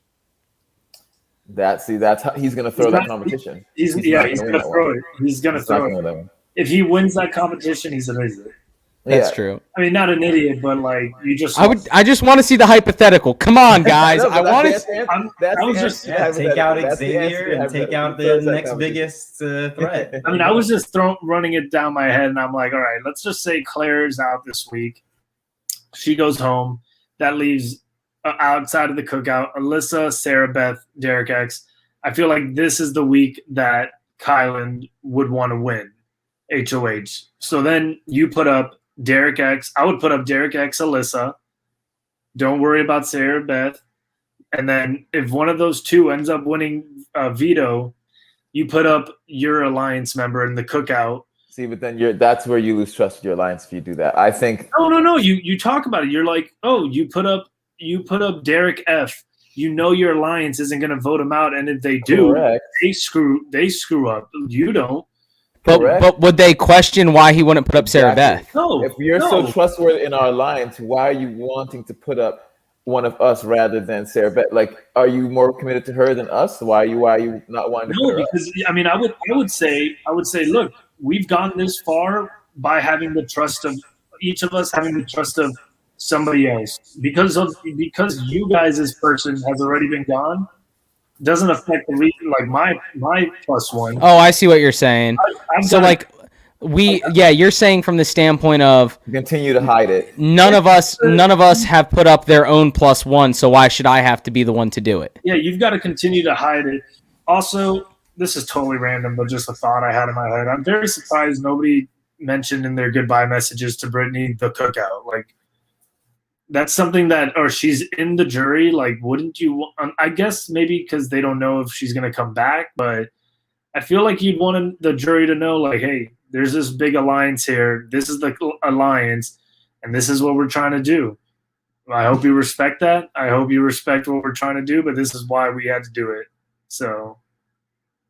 Speaker 2: That's how he's going to throw that competition.
Speaker 4: He's going to throw it. He's going to throw it. If he wins that competition, he's amazing.
Speaker 1: That's
Speaker 2: Yeah.
Speaker 1: true.
Speaker 4: I mean, not an idiot, but like you just.
Speaker 1: I just want to see the hypothetical. Come on, guys.
Speaker 2: No,
Speaker 1: I
Speaker 2: but
Speaker 1: want
Speaker 2: that's
Speaker 1: to.
Speaker 2: the answer.
Speaker 4: I'm-
Speaker 2: That's
Speaker 4: I
Speaker 2: the
Speaker 4: was
Speaker 2: answer
Speaker 4: just-
Speaker 2: to the
Speaker 3: Yeah, take out
Speaker 2: hypothetical. That's the answer
Speaker 3: Xavier
Speaker 2: to the
Speaker 3: and take
Speaker 2: hypothetical.
Speaker 3: out
Speaker 2: He
Speaker 3: the
Speaker 2: throws that
Speaker 3: next
Speaker 2: conversation.
Speaker 3: biggest threat.
Speaker 4: I mean, I was just running it down my head, and I'm like, all right, let's just say Claire's out this week. She goes home. That leaves outside of the cookout Alyssa, Sarah Beth, Derek X. I feel like this is the week that Kylan would want to win HOH. So then you put up Derek X. I would put up Derek X, Alyssa. Don't worry about Sarah Beth. And then if one of those two ends up winning Veto, you put up your alliance member in the cookout.
Speaker 2: See, but then that's where you lose trust with your alliance if you do that. I think
Speaker 4: No. You talk about it. You're like, oh, you put up Derek F. You know your alliance isn't going to vote him out, and if they do,
Speaker 2: correct.
Speaker 4: they screw up. You don't.
Speaker 2: Correct.
Speaker 1: But would they question why he wouldn't put up Sarah
Speaker 2: Exactly.
Speaker 1: Beth?
Speaker 4: No.
Speaker 2: If you're so trustworthy in our alliance, why are you wanting to put up one of us rather than Sarah Beth? Like, are you more committed to her than us? Why are you not wanting to put
Speaker 4: No,
Speaker 2: her up?
Speaker 4: because I mean, I would say, look, we've gone this far by having the trust of each of us having the trust of somebody else because you guys' person has already been gone. Doesn't affect the reason like my plus one.
Speaker 1: Oh, I see what you're saying.
Speaker 4: I've
Speaker 1: So
Speaker 4: done it.
Speaker 1: like you're saying from the standpoint of
Speaker 2: Continue to hide it.
Speaker 1: none of us have put up their own +1, so why should I have to be the one to do it?
Speaker 4: Yeah, you've got to continue to hide it. Also, this is totally random, but just a thought I had in my head. I'm very surprised nobody mentioned in their goodbye messages to Brittany the cookout. Like, that's something that, or she's in the jury. Like, wouldn't you? I guess maybe because they don't know if she's going to come back, but I feel like you'd want the jury to know, like, hey, there's this big alliance here. This is the alliance, and this is what we're trying to do. I hope you respect that. I hope you respect what we're trying to do, but this is why we had to do it. So,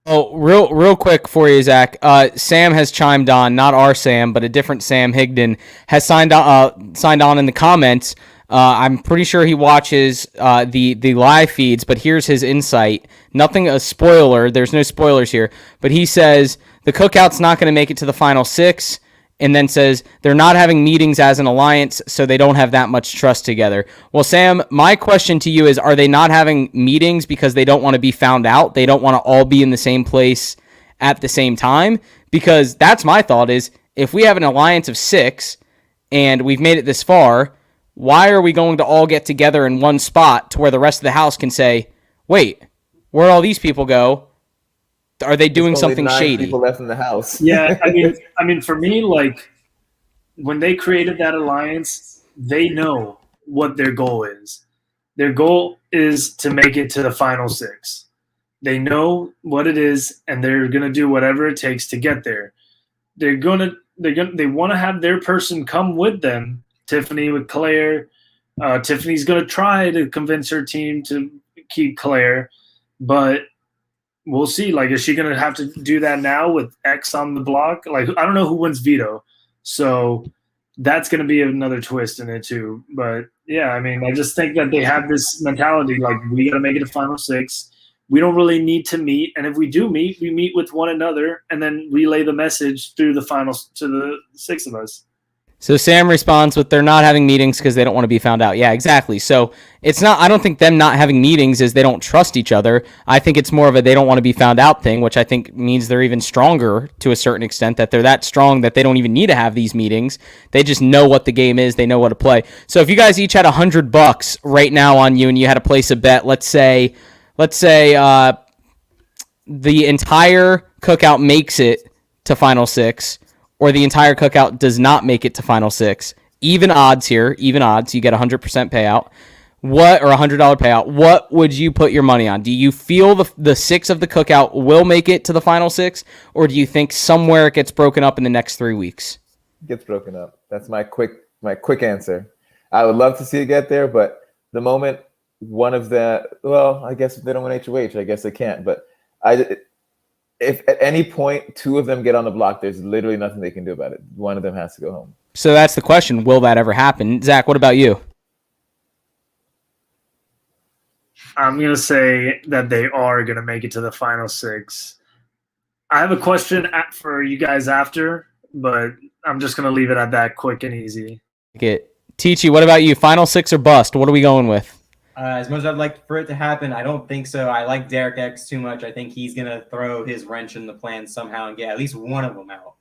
Speaker 1: Oh, real quick for you, Zach. Sam has chimed on, not our Sam, but a different Sam Higdon has signed on in the comments. I'm pretty sure he watches the live feeds, but here's his insight. Nothing a spoiler. There's no spoilers here, but he says the cookout's not going to make it to the final 6. And then says they're not having meetings as an alliance, so they don't have that much trust together. Well, Sam, my question to you is, are they not having meetings because they don't want to be found out? They don't want to all be in the same place at the same time? Because that's my thought is, if we have an alliance of 6 and we've made it this far, why are we going to all get together in one spot to where the rest of the house can say, wait, where'd all these people go? Are they doing something shady?
Speaker 2: People left in the house.
Speaker 4: yeah, I mean, for me, like, when they created that alliance, they know what their goal is. Their goal is to make it to the final 6. They know what it is, and they're gonna do whatever it takes to get there. They want to have their person come with them. Tiffany with Claire. Tiffany's gonna try to convince her team to keep Claire, but we'll see. Like, is she gonna have to do that now with X on the block? Like, I don't know who wins Veto, so that's gonna be another twist in it too. But yeah, I mean, I just think that they have this mentality like we got to make it a final 6. We don't really need to meet, and if we do meet, we meet with one another and then relay the message through the finals to the 6 of us.
Speaker 1: So Sam responds with they're not having meetings because they don't want to be found out. Yeah, exactly. So it's not, I don't think them not having meetings is they don't trust each other. I think it's more of a they don't want to be found out thing, which I think means they're even stronger to a certain extent, that they're that strong that they don't even need to have these meetings. They just know what the game is. They know what to play. So if you guys each had $100 right now on you and you had to place a bet, let's say the entire cookout makes it to final 6, or the entire cookout does not make it to final 6. Even odds here, even odds. You get 100% payout. What, or $100 payout? What would you put your money on? Do you feel the 6 of the cookout will make it to the final 6, or do you think somewhere it gets broken up in the next 3 weeks?
Speaker 2: It gets broken up. That's my quick answer. I would love to see it get there, but the moment one of the, well, I guess if they don't win HOH, I guess they can't. But if at any point 2 of them get on the block, there's literally nothing they can do about it. One of them has to go home.
Speaker 1: So that's the question. Will that ever happen? Zach, what about you?
Speaker 4: I'm going to say that they are going to make it to the final 6. I have a question for you guys after, but I'm just gonna leave it at that, quick and easy.
Speaker 1: Get Teachy, what about you? Final six or bust? What are we going with?
Speaker 3: As much as I'd like for it to happen, I don't think so. I like Derek X too much. I think he's gonna throw his wrench in the plan somehow and get at least one of them out.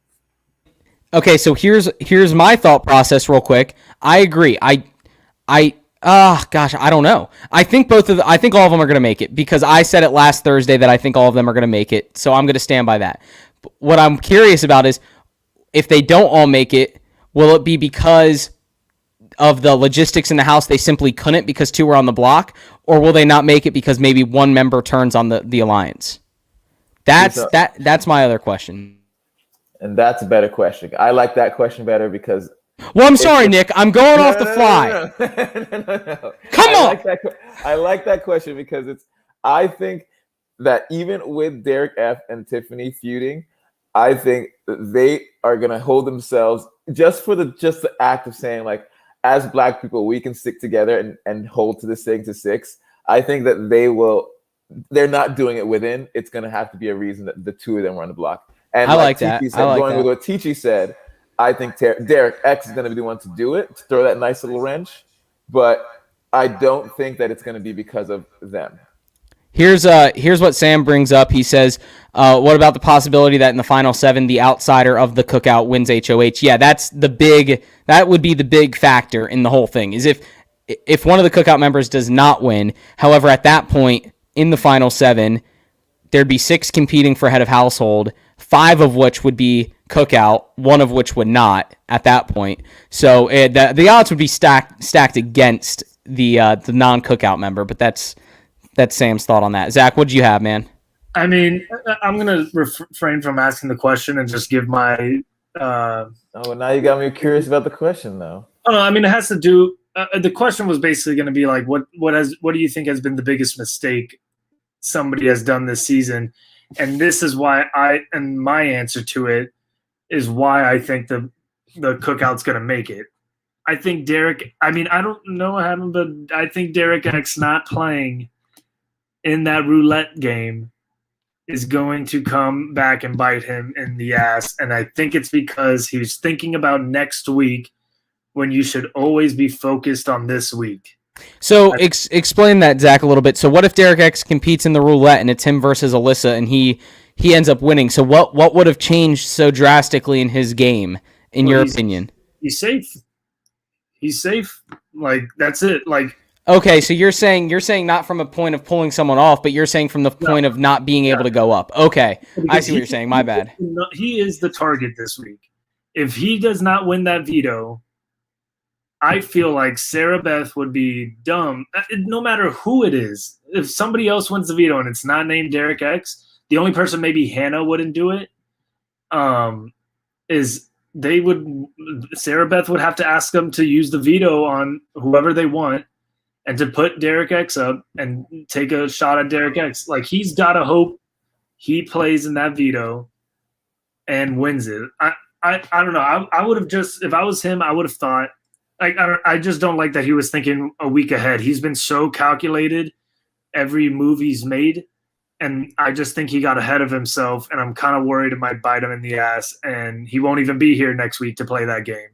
Speaker 1: Okay, so here's my thought process real quick. I agree. I don't know. I think all of them are going to make it because I said it last Thursday that I think all of them are going to make it. So I'm going to stand by that. What I'm curious about is if they don't all make it, will it be because of the logistics in the house they simply couldn't because two were on the block, or will they not make it because maybe one member turns on the alliance? That's my other question.
Speaker 2: And that's a better question. I like that question better because.
Speaker 1: Well, I'm sorry, Nick. I'm going off the fly.
Speaker 2: No.
Speaker 1: Come on.
Speaker 2: I like that question because I think that even with Derek F and Tiffany feuding, I think they are gonna hold themselves just for the act of saying, like, as Black people, we can stick together and hold to this thing to 6. I think that they're not doing it within. It's gonna have to be a reason that the two of them were on the block. And
Speaker 1: I like that.
Speaker 2: Tiki said, going with what Teachy said, I think Derek X is going to be the one to do it, to throw that nice little wrench. But I don't think that it's going to be because of them.
Speaker 1: Here's what Sam brings up. He says, what about the possibility that in the final 7, the outsider of the cookout wins HOH? Yeah, that would be the big factor in the whole thing, is if one of the cookout members does not win. However, at that point, in the final 7, there'd be 6 competing for head of household, 5 of which would be cookout, 1 of which would not at that point. So the odds would be stacked against the non-cookout member, but that's Sam's thought on that. Zach, what do you have, man?
Speaker 4: I mean, I'm gonna refrain from asking the question and just give my.
Speaker 2: Oh, now you got me curious about the question, though.
Speaker 4: Oh no, I mean it has to do. The question was basically going to be like, what do you think has been the biggest mistake somebody has done this season? And this is why my answer to it is why I think the cookout's going to make it. I think Derek. I mean, I don't know what happened, but I think Derek X not playing in that roulette game is going to come back and bite him in the ass. And I think it's because he's thinking about next week when you should always be focused on this week.
Speaker 1: So explain that, Zach, a little bit. So what if Derek X competes in the roulette and it's him versus Alyssa and he ends up winning? So what would have changed so drastically in his game, in your opinion?
Speaker 4: He's safe. He's safe. Like, that's it. Like,
Speaker 1: okay, so you're saying not from a point of pulling someone off, but you're saying from the point of not being able to go up. Okay, I see what you're saying. My bad.
Speaker 4: He is the target this week. If he does not win that veto, I feel like Sarah Beth would be dumb, no matter who it is. If somebody else wins the veto and it's not named Derek X, the only person maybe Hannah wouldn't do it. Sarah Beth would have to ask them to use the veto on whoever they want and to put Derek X up and take a shot at Derek X. Like, he's got to hope he plays in that veto and wins it. I don't know. I would have just, if I was him, I would have thought, I just don't like that he was thinking a week ahead. He's been so calculated every move he's made, and I just think he got ahead of himself, and I'm kind of worried it might bite him in the ass, and he won't even be here next week to play that game.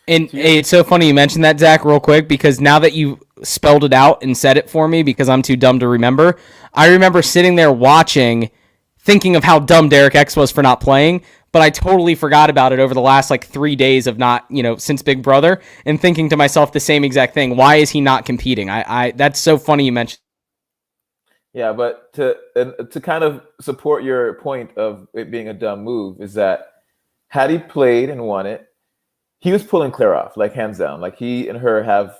Speaker 1: And it's so funny you mentioned that, Zach, real quick, because now that you spelled it out and said it for me, because I'm too dumb to remember, I remember sitting there watching, thinking of how dumb Derek X was for not playing, but I totally forgot about it over the last 3 days of not, since Big Brother, and thinking to myself the same exact thing. Why is he not competing? I that's so funny you mentioned.
Speaker 2: Yeah, but to kind of support your point of it being a dumb move is that had he played and won it, he was pulling Claire off, hands down. He and her have,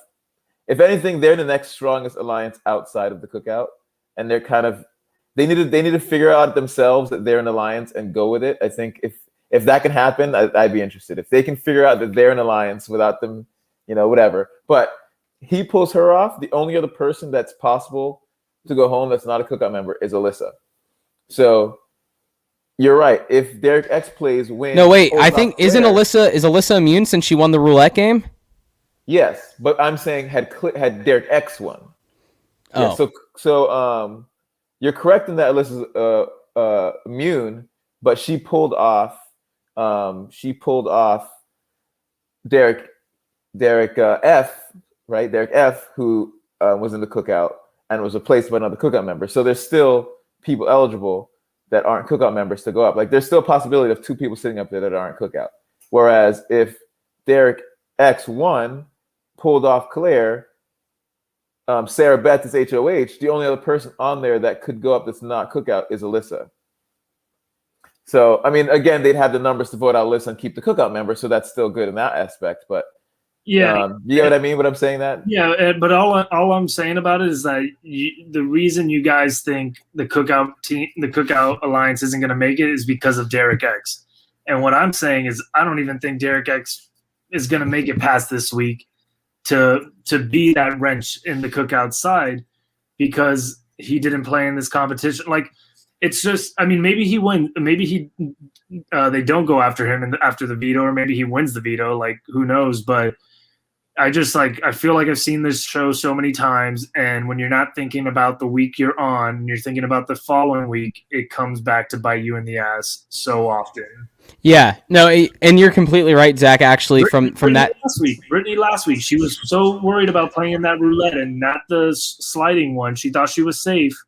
Speaker 2: if anything, they're the next strongest alliance outside of the cookout, and they're kind of, they need to figure out themselves that they're an alliance and go with it. I think if that can happen, I'd be interested. If they can figure out that they're an alliance without them, whatever. But he pulls her off. The only other person that's possible to go home that's not a cookout member is Alyssa. So you're right. If Derek X plays, wins.
Speaker 1: No, wait. I think is Alyssa immune since she won the roulette game?
Speaker 2: Yes, but I'm saying had Derek X won.
Speaker 1: Oh,
Speaker 2: yeah, so you're correct in that Alyssa's immune, but she pulled off she pulled off Derek F, right? Derek F, who was in the cookout and was replaced by another cookout member. So there's still people eligible that aren't cookout members to go up. Like there's still a possibility of 2 people sitting up there that aren't cookout. Whereas if Derek X1 pulled off Claire, Sarah Beth is HOH, the only other person on there that could go up that's not cookout is Alyssa. So, I mean, again, they'd have the numbers to vote out Alyssa and keep the cookout member, so that's still good in that aspect. But
Speaker 4: yeah,
Speaker 2: you know what I mean? What I'm saying that?
Speaker 4: Yeah, but all I'm saying about it is that the reason you guys think the cookout alliance isn't going to make it is because of Derek X. And what I'm saying is I don't even think Derek X is going to make it past this week to be that wrench in the cookout side because he didn't play in this competition. Like, it's just, I mean, maybe he wins. Maybe they don't go after him after the veto, or maybe he wins the veto. Like, who knows? But I feel like I've seen this show so many times, and when you're not thinking about the week you're on, and you're thinking about the following week, it comes back to bite you in the ass so often.
Speaker 1: Yeah, no, and you're completely right, Zach. Actually, from that
Speaker 4: Brittany last week, she was so worried about playing that roulette and not the sliding one. She thought she was safe,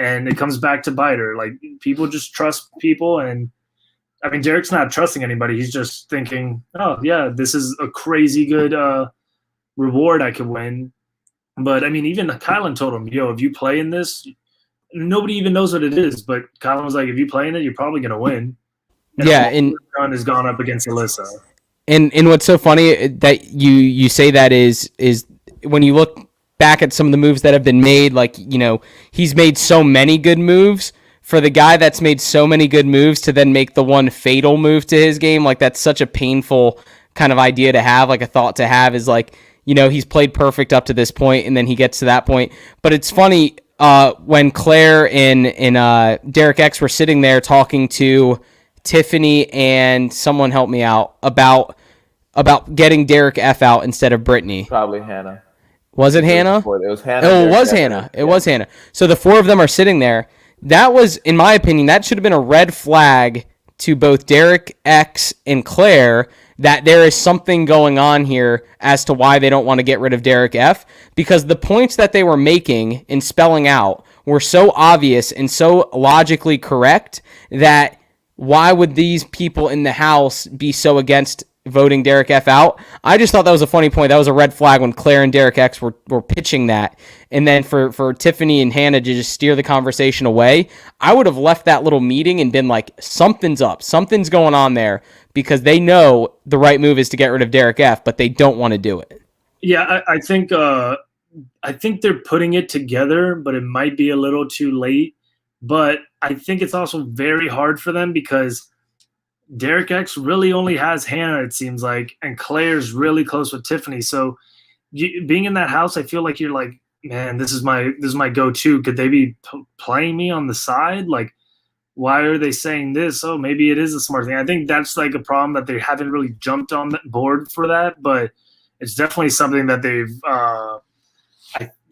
Speaker 4: and it comes back to bite her. Like, people just trust people, and I mean, Derek's not trusting anybody. He's just thinking, oh yeah, this is a crazy good reward I could win. But I mean, even Kylan told him, yo, if you play in this, nobody even knows what it is. But Kylan was like, if you play in it, you're probably gonna win. And
Speaker 1: yeah, and
Speaker 4: Gun has gone up against Alyssa.
Speaker 1: And what's so funny that you say that is when you look back at some of the moves that have been made, like, you know, he's made so many good moves. For the guy that's made so many good moves to then make the one fatal move to his game, like, that's such a painful kind of idea to have, like a thought to have, is like, you know, he's played perfect up to this point and then he gets to that point. But it's funny, when Claire and Derek X were sitting there talking to Tiffany and someone help me out about getting Derek F out instead of Brittany.
Speaker 2: Probably Hannah.
Speaker 1: Was it Hannah?
Speaker 2: It was Hannah.
Speaker 1: Oh, it was Hannah. It was Hannah. So the 4 of them are sitting there. That was, in my opinion, that should have been a red flag to both Derek X and Claire that there is something going on here as to why they don't want to get rid of Derek F, because the points that they were making and spelling out were so obvious and so logically correct that why would these people in the house be so against voting Derek F out? I just thought that was a funny point. That was a red flag when Claire and Derek X were pitching that. And then for Tiffany and Hannah to just steer the conversation away, I would have left that little meeting and been like, something's up. Something's going on there, because they know the right move is to get rid of Derek F, but they don't want to do it.
Speaker 4: Yeah, I think they're putting it together, but it might be a little too late. But I think it's also very hard for them because Derek X really only has Hannah, it seems like, and Claire's really close with Tiffany. So being in that house, I feel like you're like, man, this is my go-to. Could they be playing me on the side? Like, why are they saying this? Oh, maybe it is a smart thing. I think that's like a problem that they haven't really jumped on that board for that, but it's definitely something that they've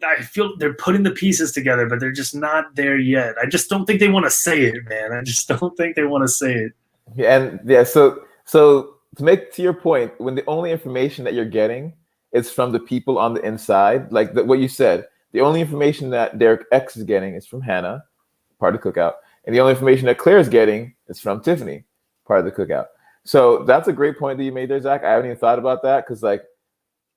Speaker 4: I feel they're putting the pieces together, but they're just not there yet. I just don't think they want to say it, man. I just don't think they want to say it.
Speaker 2: Yeah, and yeah, so to make to your point, when the only information that you're getting is from the people on the inside, like what you said, the only information that Derek X is getting is from Hannah, part of the cookout, and the only information that Claire is getting is from Tiffany, part of the cookout. So that's a great point that you made there, Zach. I haven't even thought about that, because like,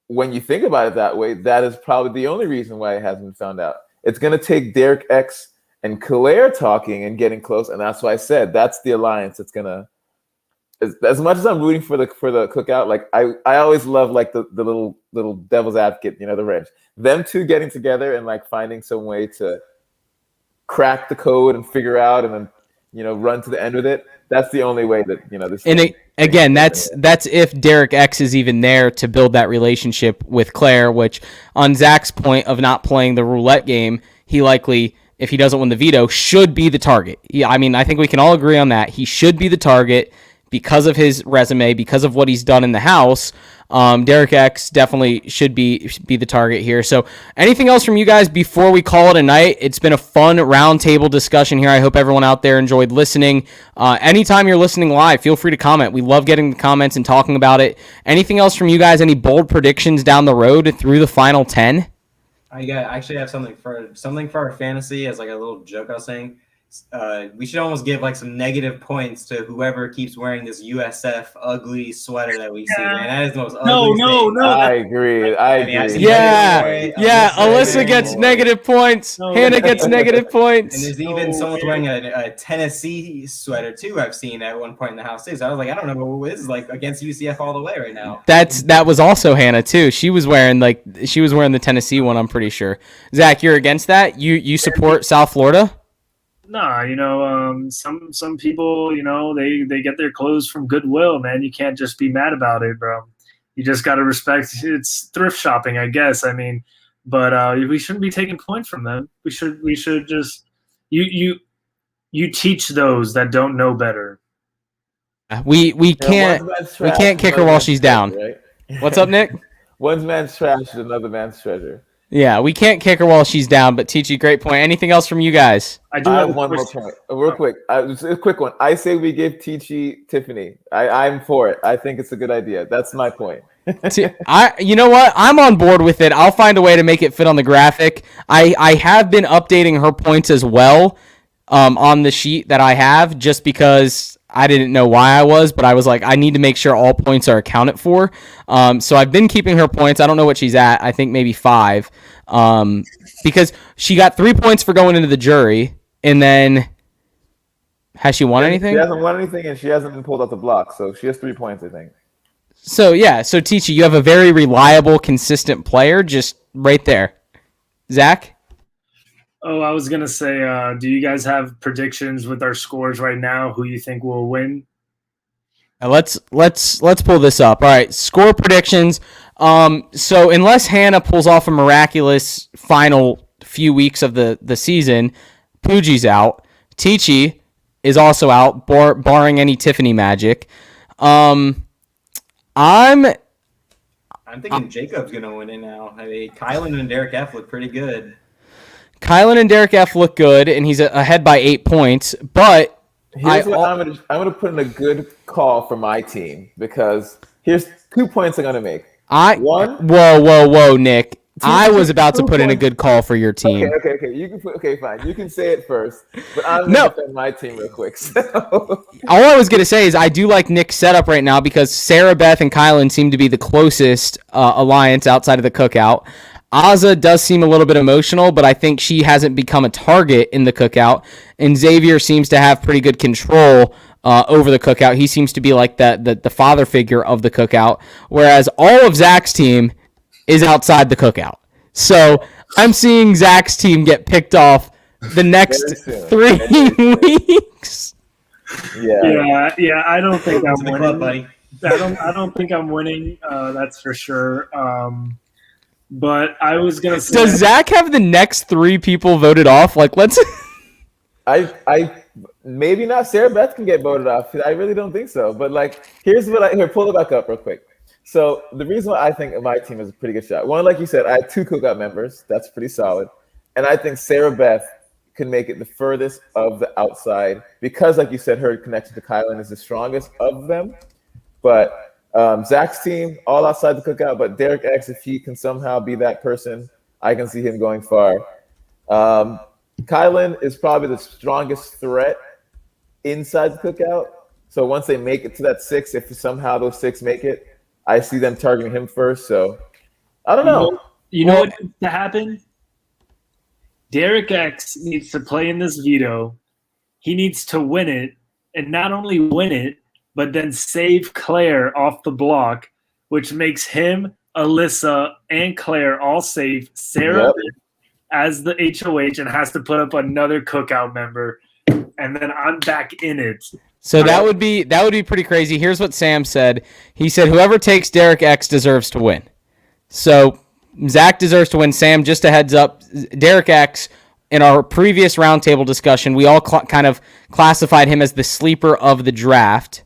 Speaker 2: when you think about it that way, that is probably the only reason why it hasn't been found out. It's going to take Derek X and Claire talking and getting close, and that's why I said that's the alliance. It's gonna, as much as I'm rooting for the cookout, like I always love like the little devil's advocate, you know, the wrench. Them two getting together and like finding some way to crack the code and figure out, and then, you know, run to the end with it. That's the only way that, you know, this.
Speaker 1: And again, that's if Derek X is even there to build that relationship with Claire, which on Zach's point of not playing the roulette game, he likely, if he doesn't win the veto, should be the target. Yeah, I mean, I think we can all agree on that. He should be the target because of his resume, because of what he's done in the house. Derek X definitely should be the target here. So anything else from you guys before we call it a night? It's been a fun roundtable discussion here. I hope everyone out there enjoyed listening. Anytime you're listening live, feel free to comment. We love getting the comments and talking about it. Anything else from you guys? Any bold predictions down the road through the final 10?
Speaker 3: I actually have something for our fantasy as like a little joke I was saying. We should almost give like some negative points to whoever keeps wearing this USF ugly sweater that we see. Man, that is the most ugly thing.
Speaker 2: No. I agree.
Speaker 1: Yeah. Alyssa gets negative points. Hannah gets negative points.
Speaker 3: And there's even someone wearing a Tennessee sweater too. I've seen at one point in the house too. So I was like, I don't know, this is like against UCF all the way right now.
Speaker 1: That was also Hannah too. She was wearing the Tennessee one. I'm pretty sure. Zach, you're against that? You support South Florida?
Speaker 4: Nah, some people, they get their clothes from Goodwill, man. You can't just be mad about it, bro. You just got to respect it's thrift shopping, I guess. I mean, but we shouldn't be taking points from them. We should just you teach those that don't know better.
Speaker 1: We can't kick her while she's down. Right? What's up, Nick?
Speaker 2: One man's trash is another man's treasure.
Speaker 1: Yeah, we can't kick her while she's down, but Teachy, great point. Anything else from you guys?
Speaker 2: I have one more point. Real quick. Just a quick one. I say we give Teachy Tiffany. I'm for it. I think it's a good idea. That's my point.
Speaker 1: You know what? I'm on board with it. I'll find a way to make it fit on the graphic. I have been updating her points as well on the sheet that I have, just because I didn't know why I was, but I was like, I need to make sure all points are accounted for. So I've been keeping her points. I don't know what she's at. I think maybe 5. Because she got 3 points for going into the jury, and then has she won anything?
Speaker 2: She hasn't won anything, and she hasn't been pulled out the block, so she has 3 points, I think.
Speaker 1: So yeah, so Teachy, you have a very reliable, consistent player just right there. Zach?
Speaker 4: Oh, I was gonna say, do you guys have predictions with our scores right now? Who you think will win?
Speaker 1: Let's pull this up. All right, score predictions. So unless Hannah pulls off a miraculous final few weeks of the season, Pooji's out. Teachy is also out, barring any Tiffany magic. I'm
Speaker 3: thinking Jacob's gonna win it now. I mean, Kylan and Derek F look pretty good.
Speaker 1: Kylan and Derek F look good, and he's ahead by 8 points. But
Speaker 2: I'm gonna put in a good call for my team, because here's 2 points I'm gonna make.
Speaker 1: Whoa, Nick. I was about to put in a good call for your team.
Speaker 2: Okay. You can fine. You can say it first, but I'm gonna defend my team real quick. So.
Speaker 1: All I was gonna say is I do like Nick's setup right now, because Sarah Beth and Kylan seem to be the closest alliance outside of the cookout. Azza does seem a little bit emotional, but I think she hasn't become a target in the cookout. And Xavier seems to have pretty good control over the cookout. He seems to be like the father figure of the cookout, whereas all of Zach's team is outside the cookout. So I'm seeing Zach's team get picked off the next 3 weeks.
Speaker 2: Yeah.
Speaker 4: I don't think I'm winning, buddy. I don't think I'm winning. That's for sure. But I was gonna say,
Speaker 1: does Zach have the next 3 people voted off? Like, let's.
Speaker 2: I maybe not. Sarah Beth can get voted off. I really don't think so. But here's what pull it back up real quick. So the reason why I think my team is a pretty good shot. One, like you said, I have 2 cookout members. That's pretty solid. And I think Sarah Beth can make it the furthest of the outside, because, like you said, her connection to Kylan is the strongest of them. But Zach's team, all outside the cookout, but Derek X, if he can somehow be that person, I can see him going far. Kylan is probably the strongest threat inside the cookout. So once they make it to that 6, if somehow those 6 make it, I see them targeting him first. So I don't know.
Speaker 4: You know what needs to happen? Derek X needs to play in this veto. He needs to win it, and not only win it, but then save Claire off the block, which makes him, Alyssa, and Claire all safe. Sarah as the HOH and has to put up another cookout member, and then I'm back in it.
Speaker 1: So that would be pretty crazy. Here's what Sam said. He said whoever takes Derek X deserves to win. So Zach deserves to win. Sam, just a heads up, Derek X, in our previous roundtable discussion, we all kind of classified him as the sleeper of the draft.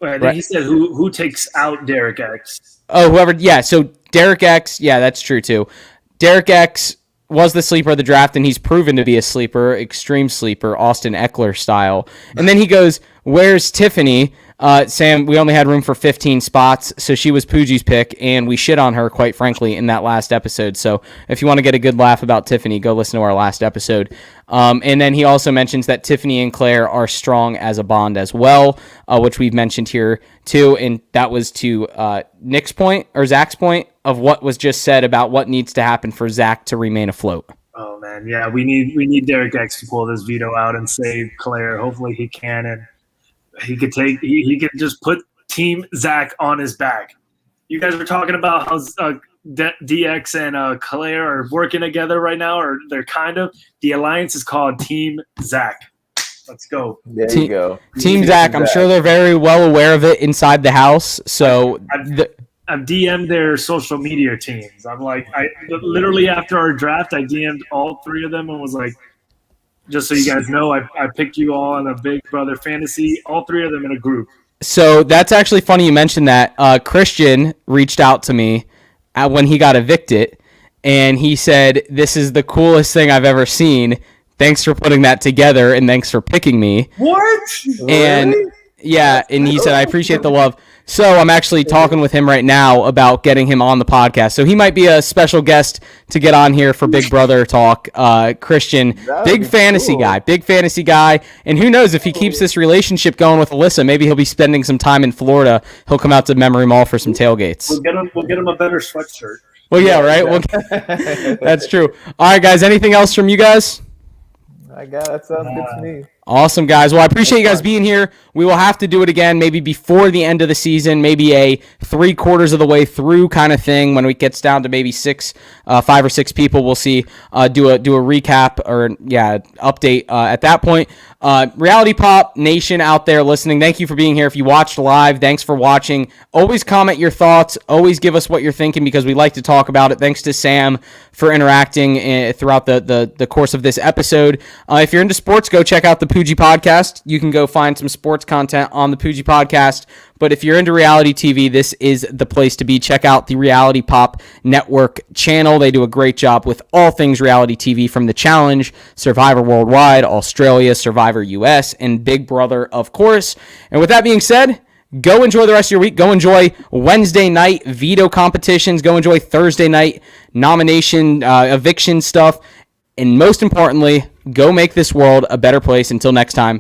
Speaker 4: I think he said who takes out Derek X.
Speaker 1: Oh, whoever. Yeah, so Derek X. Yeah, that's true too. Derek X was the sleeper of the draft, and he's proven to be a sleeper, extreme sleeper, Austin Eckler style. And then he goes, "Where's Tiffany?" Sam, we only had room for 15 spots, so she was Pooji's pick, and we shit on her, quite frankly, in that last episode. So if you want to get a good laugh about Tiffany, go listen to our last episode. And then he also mentions that Tiffany and Claire are strong as a bond as well, which we've mentioned here too. And that was to Nick's point, or Zach's point, of what was just said about what needs to happen for Zach to remain afloat.
Speaker 4: Oh man, yeah, we need Derek X to pull this veto out and save Claire. Hopefully he can, and he could just put Team Zach on his back. You guys were talking about how DX and Claire are working together right now, or they're kind of. The alliance is called Team Zach. Let's go.
Speaker 2: There you go.
Speaker 1: Team Zach. I'm sure they're very well aware of it inside the house. So
Speaker 4: I've DM'd their social media teams. I'm like, literally after our draft, I DM'd all three of them and was like, just so you guys know, I picked you all in a Big Brother fantasy, all three of them in a group.
Speaker 1: So that's actually funny you mentioned that. Christian reached out to me when he got evicted, and he said, "This is the coolest thing I've ever seen. Thanks for putting that together, and thanks for picking me."
Speaker 4: What?
Speaker 1: And yeah, and he said, "I appreciate the love." So I'm actually talking with him right now about getting him on the podcast. So he might be a special guest to get on here for Big Brother talk. Christian, big fantasy guy. And who knows, if he keeps this relationship going with Alyssa, maybe he'll be spending some time in Florida. He'll come out to Memory Mall for some tailgates.
Speaker 4: We'll get him a better sweatshirt.
Speaker 1: Well, yeah, right? That's true. All right, guys, anything else from you guys?
Speaker 2: That sounds good to me.
Speaker 1: Awesome, guys. Well, I appreciate you guys being here. We will have to do it again, maybe before the end of the season, maybe a 3/4 of the way through kind of thing. When it gets down to maybe 5 or 6 people, we'll see. Do a recap or update at that point. Reality Pop Nation out there listening, thank you for being here. If you watched live, thanks for watching. Always comment your thoughts. Always give us what you're thinking because we like to talk about it. Thanks to Sam for interacting throughout the course of this episode. If you're into sports, go check out the Pooji Podcast. You can go find some sports content on the Pooji Podcast. But if you're into reality TV, this is the place to be. Check out the Reality Pop Network channel. They do a great job with all things reality TV, from The Challenge, Survivor Worldwide, Australia, Survivor US, and Big Brother, of course. And with that being said, go enjoy the rest of your week. Go enjoy Wednesday night veto competitions. Go enjoy Thursday night nomination, eviction stuff. And most importantly, go make this world a better place. Until next time,